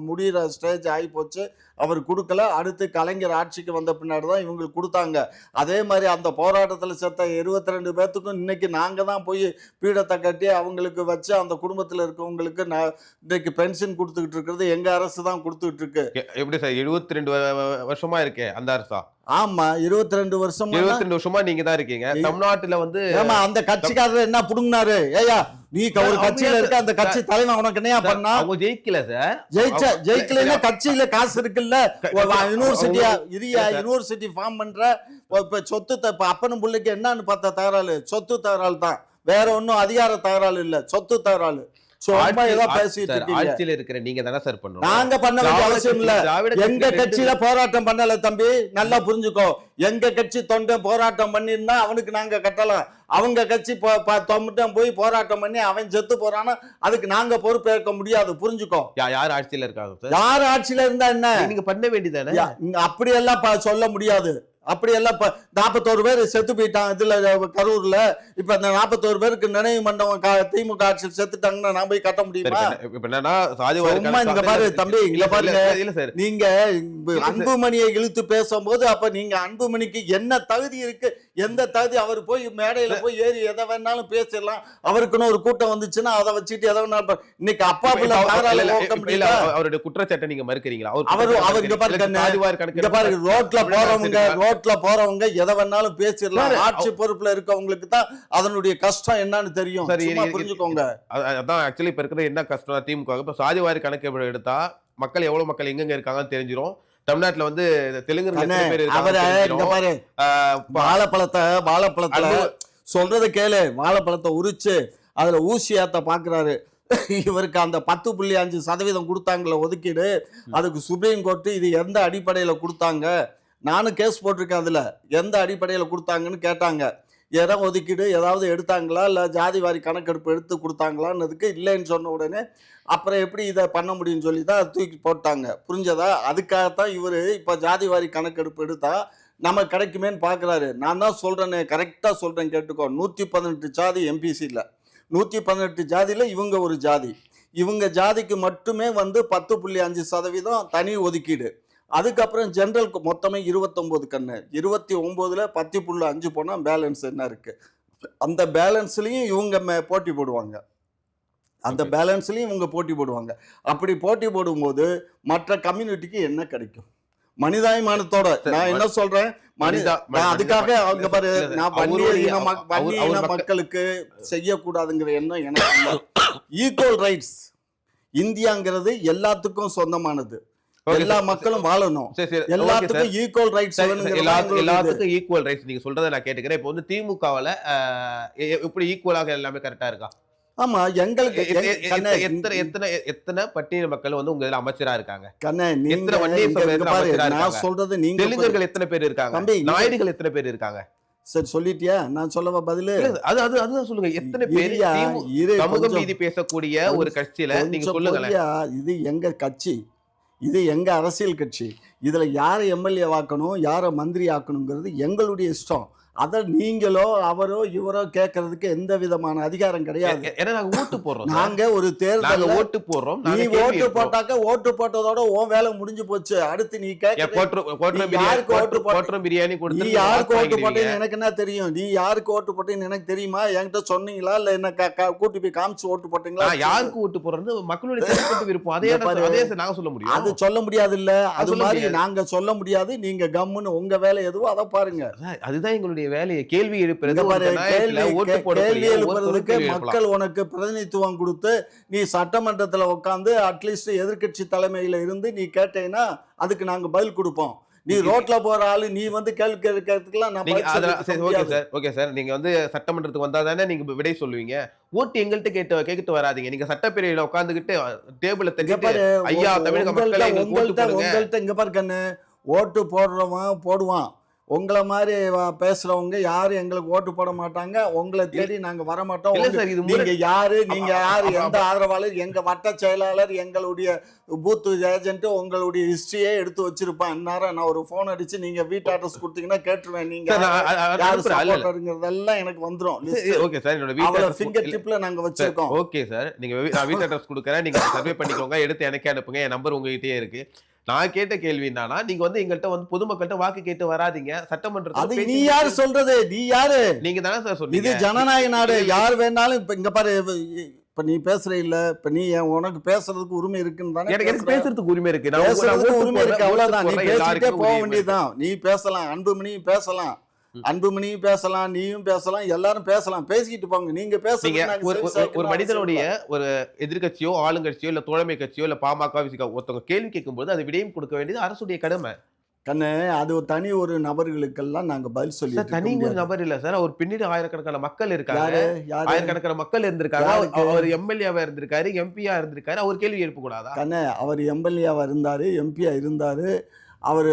முடிகிற ஸ்டேஜ் ஆகி போச்சு, அவர் கொடுக்கல. அடுத்து கலைஞர் ஆட்சிக்கு வந்த பின்னாடி தான் தான் இவங்களுக்கு கொடுத்தாங்க. அதே மாதிரி அந்த போராட்டத்தில் செத்த 22 பேர்த்துக்கும் இன்னைக்கு நாங்கள் தான் போய் பீடத்தை கட்டி அவங்களுக்கு வச்சு அந்த குடும்பத்தில் இருக்கவங்களுக்கு இன்னைக்கு பென்ஷன் கொடுத்துக்கிட்டு இருக்கிறது எங்கள் அரசு தான் கொடுத்துக்கிட்டு இருக்கு. எப்படி சார் 72 வருஷமா இருக்கே அந்த அரசா? ஆமா, 22 வருஷம் 22 வருஷமா நீங்க தான் இருக்கீங்க தமிழ்நாட்டுல வந்து. ஆமா, அந்த கட்சிக்காரர் என்ன புடுங்கினாரு? ஏயா நீ ஒரு கட்சியில இருக்க, அந்த கட்சி தலைவன் உனக்கு என்னையா பண்ணா? அவங்க ஜெயிக்கல சார். ஜெயிக்கலன்னா கட்சியில காசு இருக்குல்ல, யூனிவர்சிட்டி ஃபார்ம் பண்ற இப்ப சொத்து அப்பனும் பிள்ளைக்கு என்னன்னு பார்த்தா தகராறு, சொத்து தகராறு தான், வேற ஒன்னும் அதிகார தகராறு இல்ல, சொத்து தகராறு. ஆட்சியில இருக்கிற நீங்க தானே சார் பண்ணணும். நாங்க பண்ண வேண்டிய அவசியம் இல்ல. எங்க கட்சியில போராட்டம் பண்ணல தம்பி, நல்லா புரிஞ்சுக்கோ. எங்க கட்சி தொண்டை போராட்டம் பண்ணிருந்தா அவனுக்கு நாங்க கட்டலாம். அவங்க கட்சி தொண்டன் போய் போராட்டம் பண்ணி அவன் செத்து போறானா அதுக்கு நாங்க பொறுப்பேற்க முடியாது, புரிஞ்சுக்கோ. யார் ஆட்சியில இருக்காங்க? யார் ஆட்சியில இருந்தா என்ன, நீங்க பண்ண வேண்டியதானே. அப்படி எல்லாம் சொல்ல முடியாது. அப்படி எல்லாம் 41 பேர் செத்து போயிட்டான் இதுல கரூர்ல. இப்ப அந்த 41 பேருக்கு நினைவு மண்டபம் திமுக ஆட்சியில் செத்துட்டாங்கன்னா நான் போய் கட்ட முடியுமா? இங்க பாரு தம்பி, இங்க பாருங்க, நீங்க அன்புமணியை இழுத்து பேசும்போது அப்ப நீங்க அன்புமணிக்கு என்ன தகுதி இருக்கு, எந்த தகுதி? அவர் போய் மேடையில போய் ஏறி எதை வேணாலும் பேசிடலாம். அவருக்குன்னு ஒரு கூட்டம் வந்துச்சுன்னா அதை வச்சுட்டு எதை வேணாலும். இன்னைக்கு அப்பா அவருடைய குற்றச்சாட்டை நீங்க மறுக்கிறீங்களா? அவர் இங்க பாருங்க, ரோட்ல போறவங்க எதை வேணாலும் பேசிடலாம். ஆட்சி பொறுப்புல இருக்கவங்களுக்கு தான் அதனுடைய கஷ்டம் என்னன்னு தெரியும், புரிஞ்சுக்கோங்க. அதான் ஆக்சுவலி இப்ப இருக்கிற என்ன கஷ்டம் திமுக. இப்ப சாதிவாரி கணக்கு எடுத்தா மக்கள் எவ்வளவு மக்கள் எங்க இருக்காங்கன்னு தெரிஞ்சிடும். தமிழ்நாட்டுல வந்து தெலுங்கு வாழைப்பழத்துல சொல்றத கேளு, வாழைப்பழத்தை உரிச்சு அதுல ஊசியாத்த பாக்குறாரு. இவருக்கு அந்த 10.5% கொடுத்தாங்கள ஒதுக்கீடு, அதுக்கு சுப்ரீம் கோர்ட்டு இது எந்த அடிப்படையில கொடுத்தாங்க, நானும் கேஸ் போட்டிருக்கேன், அதுல எந்த அடிப்படையில கொடுத்தாங்கன்னு கேட்டாங்க. இடம் ஒதுக்கீடு ஏதாவது எடுத்தாங்களா இல்லை ஜாதி வாரி கணக்கெடுப்பு எடுத்து கொடுத்தாங்களான்னதுக்கு இல்லைன்னு சொன்ன உடனே அப்புறம் எப்படி இதை பண்ண முடியும்னு சொல்லி தான் தூக்கி போட்டாங்க, புரிஞ்சதா? அதுக்காகத்தான் இவர் இப்போ ஜாதி வாரி கணக்கெடுப்பு எடுத்தா நம்ம கிடைக்குமேன்னு பார்க்குறாரு. நான் தான் சொல்கிறேன்னு கரெக்டாக சொல்கிறேன், கேட்டுக்கோ. 118 ஜாதி எம்பிசியில், 118 ஜாதியில் இவங்க ஒரு ஜாதி. இவங்க ஜாதிக்கு மட்டுமே வந்து 10.5% தனி ஒதுக்கீடு. அதுக்கப்புறம் ஜென்ரல் மொத்தமே 29 கண்ணு, 29ல் 10.5 போனால் பேலன்ஸ் என்ன இருக்கு? அந்த பேலன்ஸ்லையும் இவங்க போட்டி போடுவாங்க, அந்த பேலன்ஸ்லையும் இவங்க போட்டி போடுவாங்க. அப்படி போட்டி போடும்போது மற்ற கம்யூனிட்டிக்கு என்ன கிடைக்கும்? மனிதாபிமானத்தோட நான் என்ன சொல்றேன், அதுக்காக அவங்க பாரு, நான் வன்னிய மக்களுக்கு செய்யக்கூடாதுங்கிற எண்ணம் எனக்கு. ஈக்குவல் ரைட்ஸ், இந்தியாங்கிறது எல்லாத்துக்கும் சொந்தமானது, எல்லா மக்களும் வாழணும், எல்லாத்துக்கும் ஈக்குவல் ரைட்ஸ், எல்லாத்துக்கும் ஈக்குவல் ரைட்ஸ். நீங்க சொல்றதை நான் கேட்டுக்கிறேன். இப்போ வந்து திமுகவுல எப்படி ஈக்குவலாக எல்லாமே கரெக்டா இருக்கா? ஆமா, எங்களுக்கு எத்தனை பட்டியல் மக்கள் வந்து உங்க இதுல அமைச்சரா இருக்காங்க? நான் சொல்றது நீங்க தெலுங்கர்கள் எத்தனை பேர் இருக்காங்க, நாயுடுகள் எத்தனை பேர் இருக்காங்க? சரி சொல்லிட்டியா, நான் சொல்லவா பதிலு? அதுதான் சொல்லுங்க, எத்தனை பேர் சமூக நீதி பேசக்கூடிய ஒரு கட்சியில நீங்க சொல்லுங்க. இது எங்க கட்சி, இது எங்க அரசியல் கட்சி. இதுல யாரை எம்எல்ஏ ஆக்கணும், யாரை மந்திரி ஆக்கணுங்கிறது எங்களுடைய இஷ்டம். அதை நீங்களோ அவரோ இவரோ கேட்கறதுக்கு எந்த விதமான அதிகாரம் கிடையாது. நாங்க ஒரு தேர்தல் ஓட்டு போடுறோம், நீ ஓட்டு போட்டாக்க ஓட்டு போட்டதோட உன் வேலை முடிஞ்சு போச்சு. அடுத்து நீ யாருக்கு ஓட்டு போட்டேன்னு எனக்கு என்ன தெரியும்? நீ யாருக்கு ஓட்டு போட்டேன்னு எனக்கு தெரியுமா? என்கிட்ட சொன்னீங்களா இல்ல என்ன கூட்டி போய் காமிச்சு ஓட்டு போட்டீங்களா? யாருக்கு ஓட்டு போடுறது மக்களுடைய விருப்பம், அதே நாங்க சொல்ல முடியும். அது சொல்ல முடியாது இல்ல, அது மாதிரி நாங்க சொல்ல முடியாது. நீங்க கம்முன்னு உங்க வேலை எதுவோ அதை பாருங்க. அதுதான் எங்களுடைய வேலையை. கேள்வி எழுப்புறது, மக்கள் உனக்கு பிரதிநிதித்துவம் கொடுத்து நீ சட்டமன்றத்துல உட்காந்து அட்லீஸ்ட் எதிர்கட்சி தலைமையில இருந்து நீ கேட்டேன்னா அதுக்கு நாங்க பதில் கொடுப்போம். நீ ரோட்ல போற ஆளு நீ வந்து கேள்வி கேட்கறதுக்குலாம் ஓகே சார், நீங்க வந்து சட்டமன்றத்துக்கு வந்தா தானே நீங்க விடை சொல்லுவீங்க. ஓட்டு எங்கள்கிட்ட கேட்டு வராதீங்க. நீங்க சட்டப்பேரவையில உட்காந்துக்கிட்டு டேபிள்ல தட்டிட்டு ஐயா தமிழக மக்களை உங்கள்கிட்ட இங்க பாரு கண்ணு, ஓட்டு போடுறவன் போடுவான். உங்களை மாதிரி பேசுறவங்க யாரும் எங்களுக்கு ஓட்டு போட மாட்டாங்க. உங்களை தேடி நாங்க வர மாட்டோம். நீங்க யாரு எந்த ஆதரவாளர், எங்க வட்ட செயலாளர், எங்களுடைய பூத் ஏஜென்ட் உங்களுடைய ஹிஸ்டரியே எடுத்து வச்சிருப்பேன். அந்நேரம் நான் ஒரு போன் அடிச்சு நீங்க வீட்டு அட்ரஸ் கொடுத்தீங்கன்னா கேட்டுருவேன். நீங்க யாரு சப்போர்ட்டருங்கிறதெல்லாம் எனக்கு வந்துரும். ஃபிங்கர் டிப்ல நாங்க வச்சிருக்கோம். ஓகே சார், நீங்க வீட்டு அட்ரஸ் கொடுக்குறேன், நீங்க சர்வே பண்ணிக்கோங்க, எடுத்து எனக்கே அனுப்புங்க. என் நம்பர் உங்ககிட்டயே இருக்கு. நான் கேட்ட கேள்வி என்னன்னா, நீங்க வந்து எங்கள்ட்ட வந்து பொதுமக்கள்கிட்ட வாக்கு கேட்டு வராதீங்க. அது சட்டமன்றத்துல நீ யாரு சொல்றது? நீ யாரு? நீங்க தானே சார் இது சொன்னீங்க. ஜனநாயக நாடு. யார் வேணாலும் இப்ப இங்க பாரு, இப்ப நீ பேசுற இல்ல, இப்ப நீ உனக்கு பேசுறதுக்கு உரிமை இருக்குன்னு தானே எனக்கு பேசுற. பேசுறதுக்கு உரிமை இருக்கு. நான் பேசுறதுக்கு ஓட்டு உரிமை இருக்கு, போடுறேன், அவ்வளவுதான். நீ ஓட்டு போடுறேன், பேசிட்டே எல்லாருக்கும் போக உரிமை இருக்கு. வேண்டியதுதான். நீ பேசலாம், அன்புமணியும் பேசலாம், அன்புமணியும் பேசலாம், நீயும் பேசலாம், எல்லாரும் பேசலாம், பேசிக்கிட்டு போங்க. நீங்க நீங்க பேசுறதுக்கு ஒரு நாங்க ஒரு மனிதனுடைய ஒரு எதிர்க்கட்சியோ ஆளுங்கட்சியோ இல்ல தோழமை கட்சியோ இல்ல பாமக விசிக ஒருத்தவங்க கேள்வி கேட்கும்போது அது விடையும் கொடுக்க வேண்டியது அரசுடைய கடமை. கண்ணு, அது தனி ஒரு நபர்களுக்கெல்லாம் நாங்க பதில் சார் சொல்லிட்டு தனி இருக்க ஒரு முடியாது. நபர் இல்ல சார். அவர் பின்னாடி ஆயிரக்கணக்கான மக்கள் இருக்காங்க. யாரு யாரு ஆயிரக்கணக்கான மக்கள் இருந்திருக்காங்க. யாருக்கு? அவர் எம்எல்ஏவா இருந்திருக்காரு, எம்பியா இருந்திருக்காரு. அவர் கேள்வி எழுப்ப கூடாதா? கண்ணு, அவர் எம்எல்ஏவா இருந்தாரு, எம்பியா இருந்தாரு, அவர்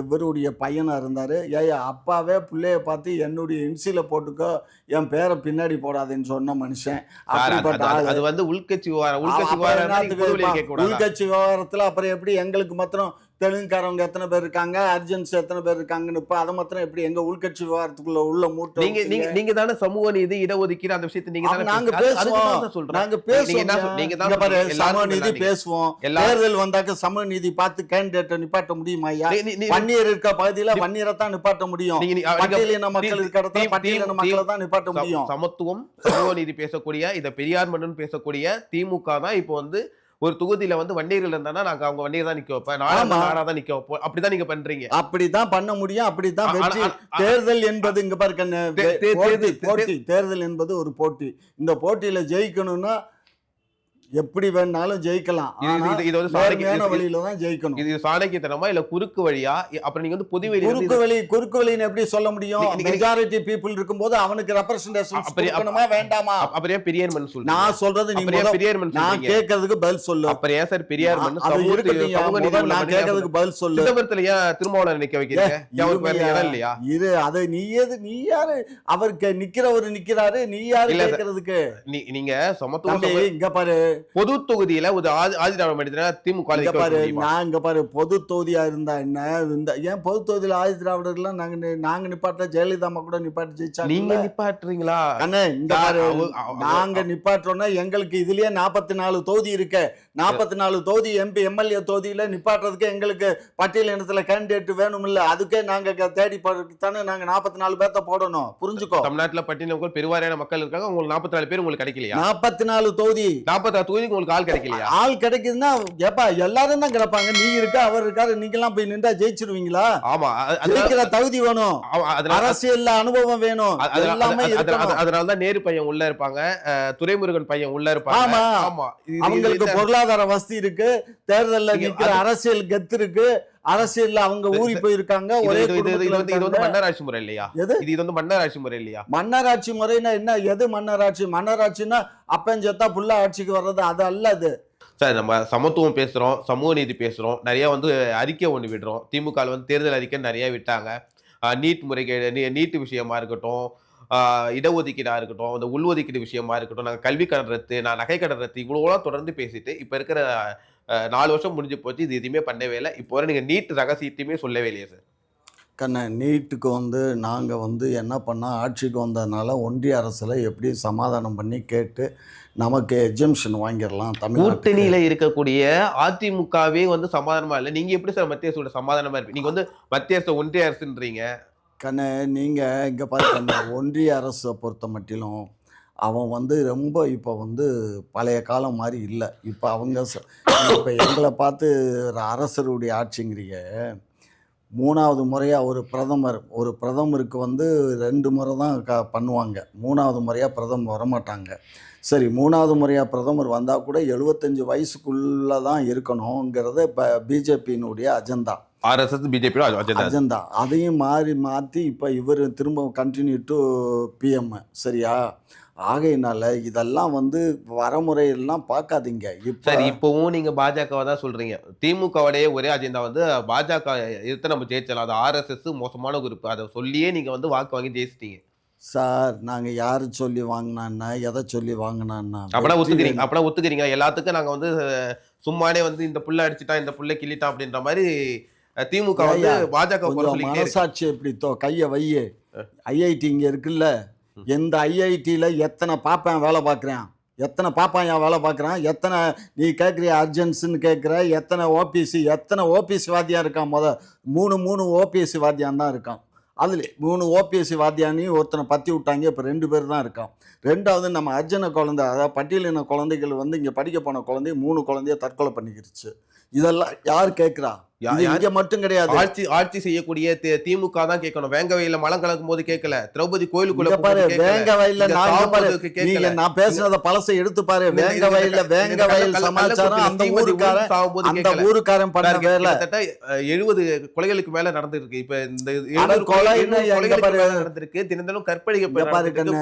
இவருடைய பையனா இருந்தாரு. ஏயா, அப்பாவே பிள்ளைய பார்த்து என்னுடைய இன்சில போட்டுக்கோ, என் பேரை பின்னாடி போடாதேன்னு சொன்ன மனுஷன். சார், அப்படிப்பட்ட ஆளு. அது வந்து உள்கட்சி விவகாரம். உள்கட்சி அப்புறம் விவகாரம் என்னத்துக்கு பொது வெளியில கேட்க கூடாதா? உள்கட்சி விவகாரத்துல அப்புறம் எப்படி எங்களுக்கு மாத்திரம் தெலுங்குக்காரவங்க எத்தனை பேர் இருக்காங்க, அர்ஜென்ஸ் எத்தனை பேர் இருக்காங்கன்னு இப்ப அதை மாத்திரம் எப்படி எங்க உள்கட்சி விவகாரத்துக்குள்ள உள்ள மூட்டை நீங்க நீங்க நீங்க தானே சமூக நீதி இடஒதுக்கீடு அந்த விஷயத்தை நீங்க தானே நாங்க பேசுறீங்க. அதுக்கு பேசுவோம், தான் சார் சொல்றேன். நாங்க நீங்க என்ன பேசுவோம். நீங்க இங்க தான் பாரு, சொல்றீங்க. எல்லாரும் சமநீதி சொல்லாதீங்க. பேசுவோம். எல்லாரும் தேர்தல் வந்தாக்க சமநீதி பார்த்து கேண்டிடேட்டை நிப்பாட்ட முடியுமா ஐயா? நீ பன்னீர் இருக்க பகுதியில பன்னீரை தான் நிப்பாட்ட முடியும். பட்டியலின மக்கள் இருக்க இடத்துல பட்டியலின மக்களை தான் நிப்பாட்ட முடியும். சமத்துவம் சமூக நீதி பேசக்கூடிய இத பெரியார் மன்னன் பேசக்கூடிய திமுக தான் இப்போ வந்து ஒரு தொகுதியில வந்து வன்னியர்கள் இருந்தானா நாங்க அவங்க வன்னியர் தான் நிக்க வைப்பேன், நாடா தான் நிக்க வைப்போம். அப்படிதான் நீங்க பண்றீங்க. அப்படிதான் பண்ண முடியும். அப்படிதான் வெற்றி. ஆனா- தேர்தல் என்பது இங்க பாருங்க, போட்டி. தேர்தல் என்பது ஒரு போட்டி. இந்த போட்டியில ஜெயிக்கணும்னா எப்படி வேணாலும் ஜெயிக்கலாம். ஆனா இது வந்து நேர்மையான வழியில தான் ஜெயிக்கணும். இது சாணக்கியத்தனமா இல்ல குறுக்கு வழியா? அப்புறம் நீங்க வந்து பொது வெளி குறுக்கு வழின்னு எப்படி சொல்ல முடியும்? மெஜாரிட்டி பீப்புள் இருக்கும்போது அவனுக்கு ரெப்ரசன்டேஷன் கொடுக்கணுமா வேண்டாமா? அப்புறம் ஏன் பெரியார் மன்னன் சொல்றீங்க? நான் சொல்றது நீ அப்புறம் ஏன் பெரியார் மன்னன் நான் சொல்றீங்க? கேட்கறதுக்கு பதில் சொல்லு. அப்புறம் ஏன் சார் பெரியார் மன்னன் அது சமூக இருக்கட்டும், சமூக நீதி முதல்ல நான் உள்ள கேட்கறதுக்கு பதில் சொல்லு. சிதம்பரத்துல ஏன் திருமாவளவன் நிக்க வைக்கிறீங்க? அவருக்கு வேற இடம் இல்லையா? இரு, அது நீ யாரு? அவருக்கு நிக்கிறவரு நிக்கிறாரு, நீ யாரு இல்ல சார். கேட்கறதுக்கு? நீங்க சமத்துவம் தம்பி, இங்க பாரு, பொது தொகுதியில ஒரு ஆதிதிராவிட மனிதனா திமுக இங்க பாரு, நான் இங்க பாரு, பொது தொகுதியா இருந்தா என்ன, இந்த ஏன் பொது தொகுதியில ஆதி திராவிடர்கள்லாம் நாங்க நிப்பாட்ட ஜெயலலிதா அம்மா கூட நிப்பாட்டி ஜெயிச்சாங்க. நீங்க நிப்பாட்டுறீங்களா? கண்ணே, இங்க பாரு, நாங்க நிப்பாட்டுறோம்னா எங்களுக்கு இதுலயே 44 தொகுதி இருக்கு. 44 தொகுதி எம்பி எம்எல்ஏ தொகுதியில நிப்பாட்டுறதுக்கு எங்களுக்கு பட்டியல் இனத்துல கேண்டிடேட் வேணும் இல்ல? அதுக்கே நாங்க தேடி தானே நாங்க 44 பேர்த்த போடணும். புரிஞ்சுக்கோ. தமிழ்நாட்டுல பட்டியல் பெருவாரியான மக்கள் இருக்காங்க. உங்களுக்கு 44 பேர் உங்களுக்கு கிடைக்கலையா? 44 தொகுதி 46 தொகுதிக்கு உங்களுக்கு ஆள் கிடைக்கலையா? ஆள் கிடைக்குதுன்னா ஏப்பா எல்லாரும் தான் கிடப்பாங்க. நீங்க இருக்கா, அவர் இருக்காரு, நீங்க எல்லாம் போய் நின்றா ஜெயிச்சிருவீங்களா? ஆமா, ஜெயிக்கிற தகுதி வேணும், அதனால அரசியல்ல அனுபவம் வேணும், எல்லாமே இருக்கணும். அதனாலதான் நேரு பையன் உள்ள இருப்பாங்க, துரைமுருகன் பையன் உள்ள இருப்பாங்க. ஆமா, ஆமா, அவங்களுக்கு பொருளாதார வசதி இருக்கு, தேர்தல்ல நிக்கிற அரசியல் கெத்து இருக்கு, அரசியல்ல அவங்க ஊறி போயிருக்காங்க. ஒரே இது வந்து மன்னராட்சி முறை இல்லையா? இது வந்து மன்னராட்சி முறை இல்லையா? மன்னராட்சி முறைன்னா என்ன? எது மன்னராட்சி? மன்னராட்சின்னா அப்பஞ்சத்தா புள்ள ஆட்சிக்கு வர்றது, அது அல்ல. அது சார், நம்ம சமத்துவம் பேசுறோம், சமூக நீதி பேசுறோம், நிறைய வந்து அறிக்கை ஒன்று விடுறோம். திமுக வந்து தேர்தல் அறிக்கை நிறைய விட்டாங்க. நீட் முறைகேடு, நீட் விஷயமா இருக்கட்டும், இடஒதுக்கீடா இருக்கட்டும், இந்த உள்ஒதுக்கீடு விஷயமா இருக்கட்டும், நாங்கள் கல்வி கடன் ரத்து, நான் நகை கடன் ரத்து, இவ்வளோலாம் தொடர்ந்து பேசிட்டு இப்போ இருக்கிற 4 வருஷம் முடிஞ்சு போச்சு. இது எதுவுமே பண்ணவே இல்லை. இப்போ வரை நீங்கள் நீட் ரகசியத்தையுமே சொல்லவே இல்லையே சார். கண்ண, நீட்டுக்கு நாங்கள் என்ன பண்ணால், ஆட்சிக்கு வந்ததுனால ஒன்றிய அரசில் எப்படி சமாதானம் பண்ணி கேட்டு நமக்கு எக்ஸம்ஷன் வாங்கிடலாம். கூட்டணியில இருக்கக்கூடிய அதிமுகவே வந்து சமாதானமா இல்லை. நீங்க எப்படி சார் மத்திய அரசோட சமாதானமா இருப்பீங்க? நீங்க வந்து மத்திய அரசு ஒன்றிய அரசுன்றீங்க. கண்ண, நீங்கள் இங்கே பார்த்து ஒன்றிய அரசை பொறுத்த மட்டிலும் அவன் ரொம்ப இப்போ பழைய காலம் மாதிரி இல்லை. இப்போ அவங்க இப்போ எங்களை பார்த்து அரசருடைய ஆட்சிங்கிறீங்க. 3வது முறையாக ஒரு பிரதமருக்கு 2 முறை தான் பண்ணுவாங்க. 3வது முறையாக பிரதமர் வரமாட்டாங்க. சரி, 3வது முறையாக பிரதமர் வந்தால் கூட 75 வயசுக்குள்ளே தான் இருக்கணுங்கிறது இப்போ பிஜேபியினுடைய அஜெண்டா. RSS பிஜேபி அஜெண்டா அதையும் மாற்றி இப்போ இவர் திரும்ப கண்டினியூ டு பிஎம். சரியா? ஆகையினால இதெல்லாம் வரமுறையெல்லாம் பார்க்காதீங்க. சரி, இப்போவும் நீங்க பாஜகவை தான் சொல்றீங்க. திமுகவுடைய ஒரே அஜெண்டா வந்து பாஜக எடுத்து நம்ம ஜெயிச்சலாம், அது RSS மோசமான குரூப், அதை சொல்லியே நீங்க வாக்கு வாங்கி ஜெயிச்சிட்டீங்க. சார், நாங்கள் யாரு சொல்லி வாங்கினான்னா, எதை சொல்லி வாங்கினான்னா அப்படா ஒத்துக்கிறீங்க? எல்லாத்துக்கும் நாங்கள் சும்மானே இந்த புள்ள அடிச்சுட்டான், இந்த புள்ள கிள்ளிட்டான் அப்படின்ற மாதிரி திமுக பாஜக மனசாட்சி எப்படி கையை வையே. ஐஐடி இங்கே இருக்குல்ல, எந்த ஐஐடியில் எத்தனை பாப்பேன் வேலை பார்க்குறேன்? எத்தனை பாப்பாயா வேலை பார்க்குறான், எத்தனை நீ கேட்குறிய அர்ஜென்ட்ஸுன்னு கேட்குற, எத்தனை ஓபிஎஸ்சி வாத்தியான் இருக்கான். மூணு ஓபிஎஸ்சி வாத்தியான் தான் இருக்கான். அதில் 3 ஓபிஎஸ்சி வாத்தியானையும் ஒருத்தனை பற்றி விட்டாங்க. இப்போ 2 பேர் தான் இருக்கான். 2வது நம்ம அர்ஜுன குழந்தை, அதாவது பட்டியலின குழந்தைகள் வந்து இங்கே படிக்க போன குழந்தை 3 குழந்தைய தற்கொலை பண்ணிக்கிருச்சு. இதெல்லாம் யார் கேட்குறா? இங்க மட்டும் கிடையாது. ஆட்சி செய்யக்கூடிய திமுக தான் கேட்கணும். வேங்க வயல்ல மலம் கலக்கும் போது கேட்கல, திரௌபதி கோயிலுக்குள்ள பாரு, வேங்க வயல்ல நான் பேசுனத பழசை எடுத்து பாரு. வேங்க வயல் சமாச்சாரம் அந்த ஊருக்காரன் பண்ண வேலை 70 கொலைகளுக்கு மேல நடந்திருக்கு. இப்ப இந்த 70 கொலைகளுக்கு மேல நடந்திருக்கு. தினந்தனும் கற்பழிப்பு,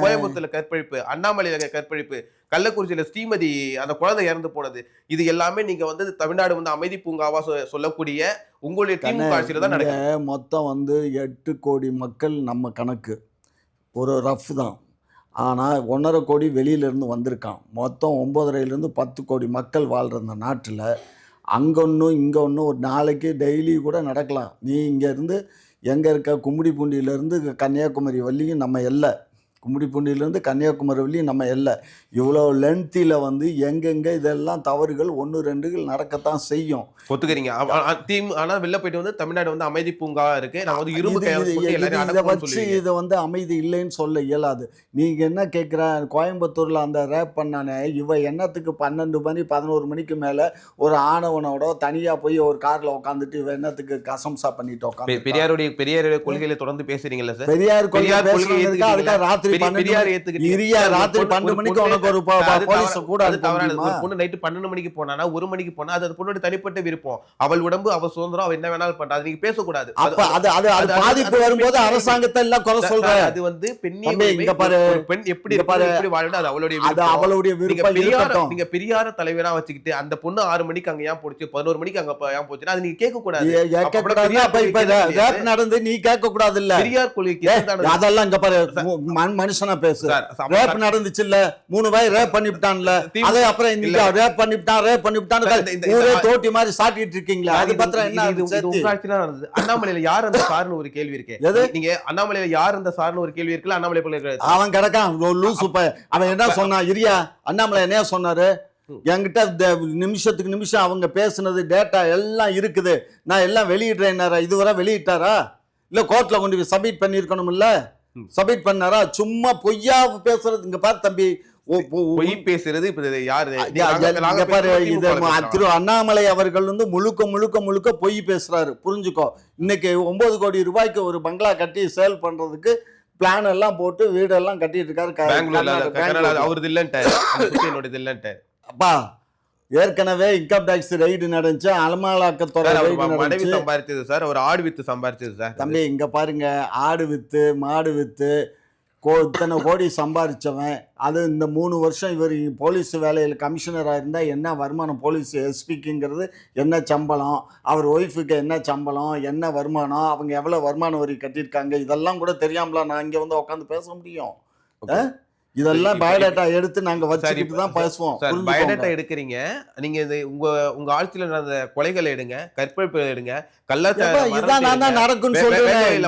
கோயம்புத்தூர்ல கற்பழிப்பு, அண்ணாமலையில கற்பழிப்பு, கள்ளக்குறிச்சியில ஸ்ரீமதி அந்த குழந்தை இறந்து போனது, இது எல்லாமே நீங்க வந்து தமிழ்நாடு வந்து அமைதி பூங்காவா சொல்லக்கூடிய உங்களுடைய திமுக ஆட்சியில தான் நடக்குது. மொத்தம் வந்து 8 கோடி மக்கள் நம்ம கணக்கு ஒரு ரஃப் தான். ஆனால் 1.5 கோடி வெளியிலேருந்து வந்திருக்கான். மொத்தம் 9.5லேருந்து 10 கோடி மக்கள் வாழ்கிற இந்த நாட்டில் அங்கே ஒன்றும் இங்கே ஒன்றும் ஒரு நாளைக்கு டெய்லி கூட நடக்கலாம். நீ இங்கேருந்து எங்கே இருக்க, கும்மிடிப்பூண்டியிலேருந்து கன்னியாகுமரி வரையும் நம்ம எல்லை, கும்மிடிப்பூண்டியிலேருந்து கன்னியாகுமரி வரையும் நம்ம எல்லை. இவ்வளோ லென்த்தியில் வந்து எங்கெங்கே இதெல்லாம் தவறுகள் 1-2 நடக்கத்தான் செய்யும். ஒத்துக்கிறீங்க. ஆனா வெளில போயிட்டு வந்து தமிழ்நாடு வந்து அமைதி பூங்கா இருக்கு. நான் வந்து இதை வச்சு இதை வந்து அமைதி இல்லைன்னு சொல்ல இயலாது. நீங்க என்ன கேட்குற, கோயம்புத்தூர்ல அந்த ரேப் பண்ணானே இவ என்னத்துக்கு 12 மணி 11 மணிக்கு மேல ஒரு ஆணவனோட தனியா போய் ஒரு கார்ல உட்காந்துட்டு இவ என்னத்துக்கு கசம்சா பண்ணிட்டு உட்காந்து பெரியாருடைய கொள்கைகளை தொடர்ந்து பேசுறீங்களா சார்? பெரியார் கொள்கை பேசுறதுக்கு அதுக்காக ராத்திரி 12 மணிக்கு உனக்கு ஒரு போலீஸ் கூட பொண்ணு நைட்டு 12 மணிக்கு போனா 1 மணிக்கு போனா அது பொண்ணோட தனிப்பட்ட விருப்பம். அவள் உடம்பு, அவள் சுதந்திரம், அவ என்ன வேணாலும் பண்றா. அது நீங்க பேசக்கூடாது. பாதிப்பு வரும்போது அரசாங்கத்தை எல்லாம் குறை சொல்ற. அது வந்து பெண் எப்படி வாழணும், அது அவளுடைய விருப்பம். நீங்க பெரியார தலைவரா வச்சுக்கிட்டு அந்த பொண்ணு 6 மணிக்கு அங்க ஏன் போச்சு, 11 மணிக்கு அங்க ஏன் போச்சுன்னா அது நீங்க கேட்க கூடாது. ரேப் நடந்து நீ கேட்க கூடாது. இல்ல பெரியார் கொள்கைக்கு அதெல்லாம் இங்க பாரு, மனுஷனா பேசு. ரேப் நடந்துச்சு இல்ல, 3 வயசு ரேப் பண்ணிவிட்டான்ல, அதே அப்புறம் இன்னைக்கு ரேப் பண்ணிவிட்டான் ஊரே தோட்டி மாதிரி சாட்டிட்டு இருக்கீங்களா? அது பத்திரம் என்ன? அண்ணாமலையில யார் அந்த சார்னு ஒரு கேள்வி இருக்கு. நீங்க அண்ணாமலையில யார் அந்த சார்னு ஒரு கேள்வி இருக்குல்ல, அண்ணாமலை அவன் கிடக்கான் லூசு. அவன் என்ன சொன்னான் இரியா, அண்ணாமலை என்ன சொன்னாரு, என்கிட்ட நிமிஷம் அவங்க பேசுனது டேட்டா எல்லாம் இருக்குது, நான் எல்லாம் வெளியிடுறேன். இதுவரை வெளியிட்டாரா? இல்ல கோர்ட்ல கொண்டு சப்மிட் பண்ணிருக்கணும். இல்ல சப்மிட் பண்ணாரா? சும்மா பொய்யா பேசுறது. இங்க பாரு தம்பி, பொய் பேசுறது யாரு? திரு அண்ணாமலை அவர்கள் வந்து முழுக்க பொய் பேசுறாரு. புரிஞ்சுக்கோ. இன்னைக்கு 9 கோடி ரூபாய்க்கு ஒரு பங்களா கட்டி சேல் பண்றதுக்கு பிளான் எல்லாம் போட்டு வீடெல்லாம் கட்டிட்டு இருக்காரு. அவரது இல்லன்ட்டு அப்பா, ஏற்கனவே இன்கம் டாக்ஸ் ரைடு நடந்துச்சு, அலமாலாக்கத்தோட சம்பாதிச்சது சார். ஒரு ஆடு வித்து சம்பாதிச்சது சார். தம்பி இங்க பாருங்க, ஆடு வித்து மாடு வித்து இத்தனை கோடி சம்பாதிச்சவன். அது இந்த 3 வருஷம் இவர் போலீஸ் வேலையில் கமிஷனராக இருந்தால் என்ன வருமானம், போலீஸ் எஸ்பிக்குங்கிறது என்ன சம்பளம், அவர் ஒய்ஃபுக்கு என்ன சம்பளம், என்ன வருமானம், அவங்க எவ்வளோ வருமான வரி கட்டியிருக்காங்க, இதெல்லாம் கூட தெரியாமல நான் இங்கே வந்து உட்காந்து பேச முடியும்? இதெல்லாம் பயோடேட்டா எடுத்து நாங்க வச்சுக்கிட்டு தான் பேசுவோம். பயோடேட்டா எடுக்கிறீங்க நீங்க. உங்க ஆட்சியில நடந்த கொலைகளை எடுங்க, கற்பழிப்பு எடுங்க, கள்ளச்சாராயம் இதான் நான் தான் நடக்கும்னு சொல்றேன்.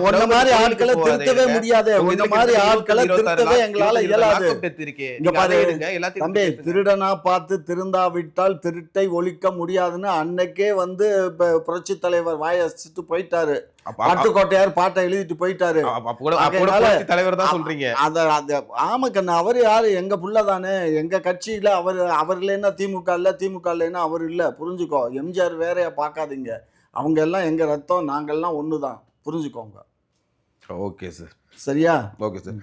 ஒன்ன மாதிரி ஆட்களை திருத்தவே முடியாது. ஒன்ன மாதிரி ஆட்களை திருத்தவே எங்களால இயலாது. திருடனா பார்த்து திருந்தாவிட்டால் திருட்டை ஒழிக்க முடியாதுன்னு அன்னைக்கே வந்து புரட்சி தலைவர் வாயசிட்டு போயிட்டாரு. பட்டுக்கோட்டையார் பாட்டை எழுதிட்டு போயிட்டாரு. தலைவர் தான் சொல்றீங்க. ஆமா கண்ணா, அவரு யாரு? எங்க புள்ள தானே. எங்க கட்சியில அவர் இல்லைன்னா திமுக இல்ல, திமுக இல்லைன்னா அவர் இல்ல. புரிஞ்சுக்கோ. எம்ஜிஆர் வேறையா பார்க்காதீங்க. அவங்க எல்லாம் எங்க ரத்தம், நாங்கெல்லாம் ஒண்ணுதான். புரிஞ்சுக்கோங்க. Okay sir. சரியா? Okay sir.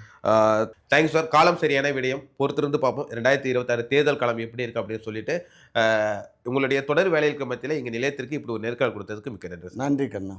Thanks sir. காலம் சரியான விடயம், பொறுத்திருந்து பார்ப்போம். 2026 தேர்தல் காலம் எப்படி இருக்கு அப்படின்னு சொல்லிட்டு உங்களுடைய தொடர் வேலைகளுக்கு மத்தியில் எங்க நிலையத்திற்கு இப்படி ஒரு நேர்காணல் கொடுத்ததுக்கு மிக்க நன்றி. நன்றி கண்ணா.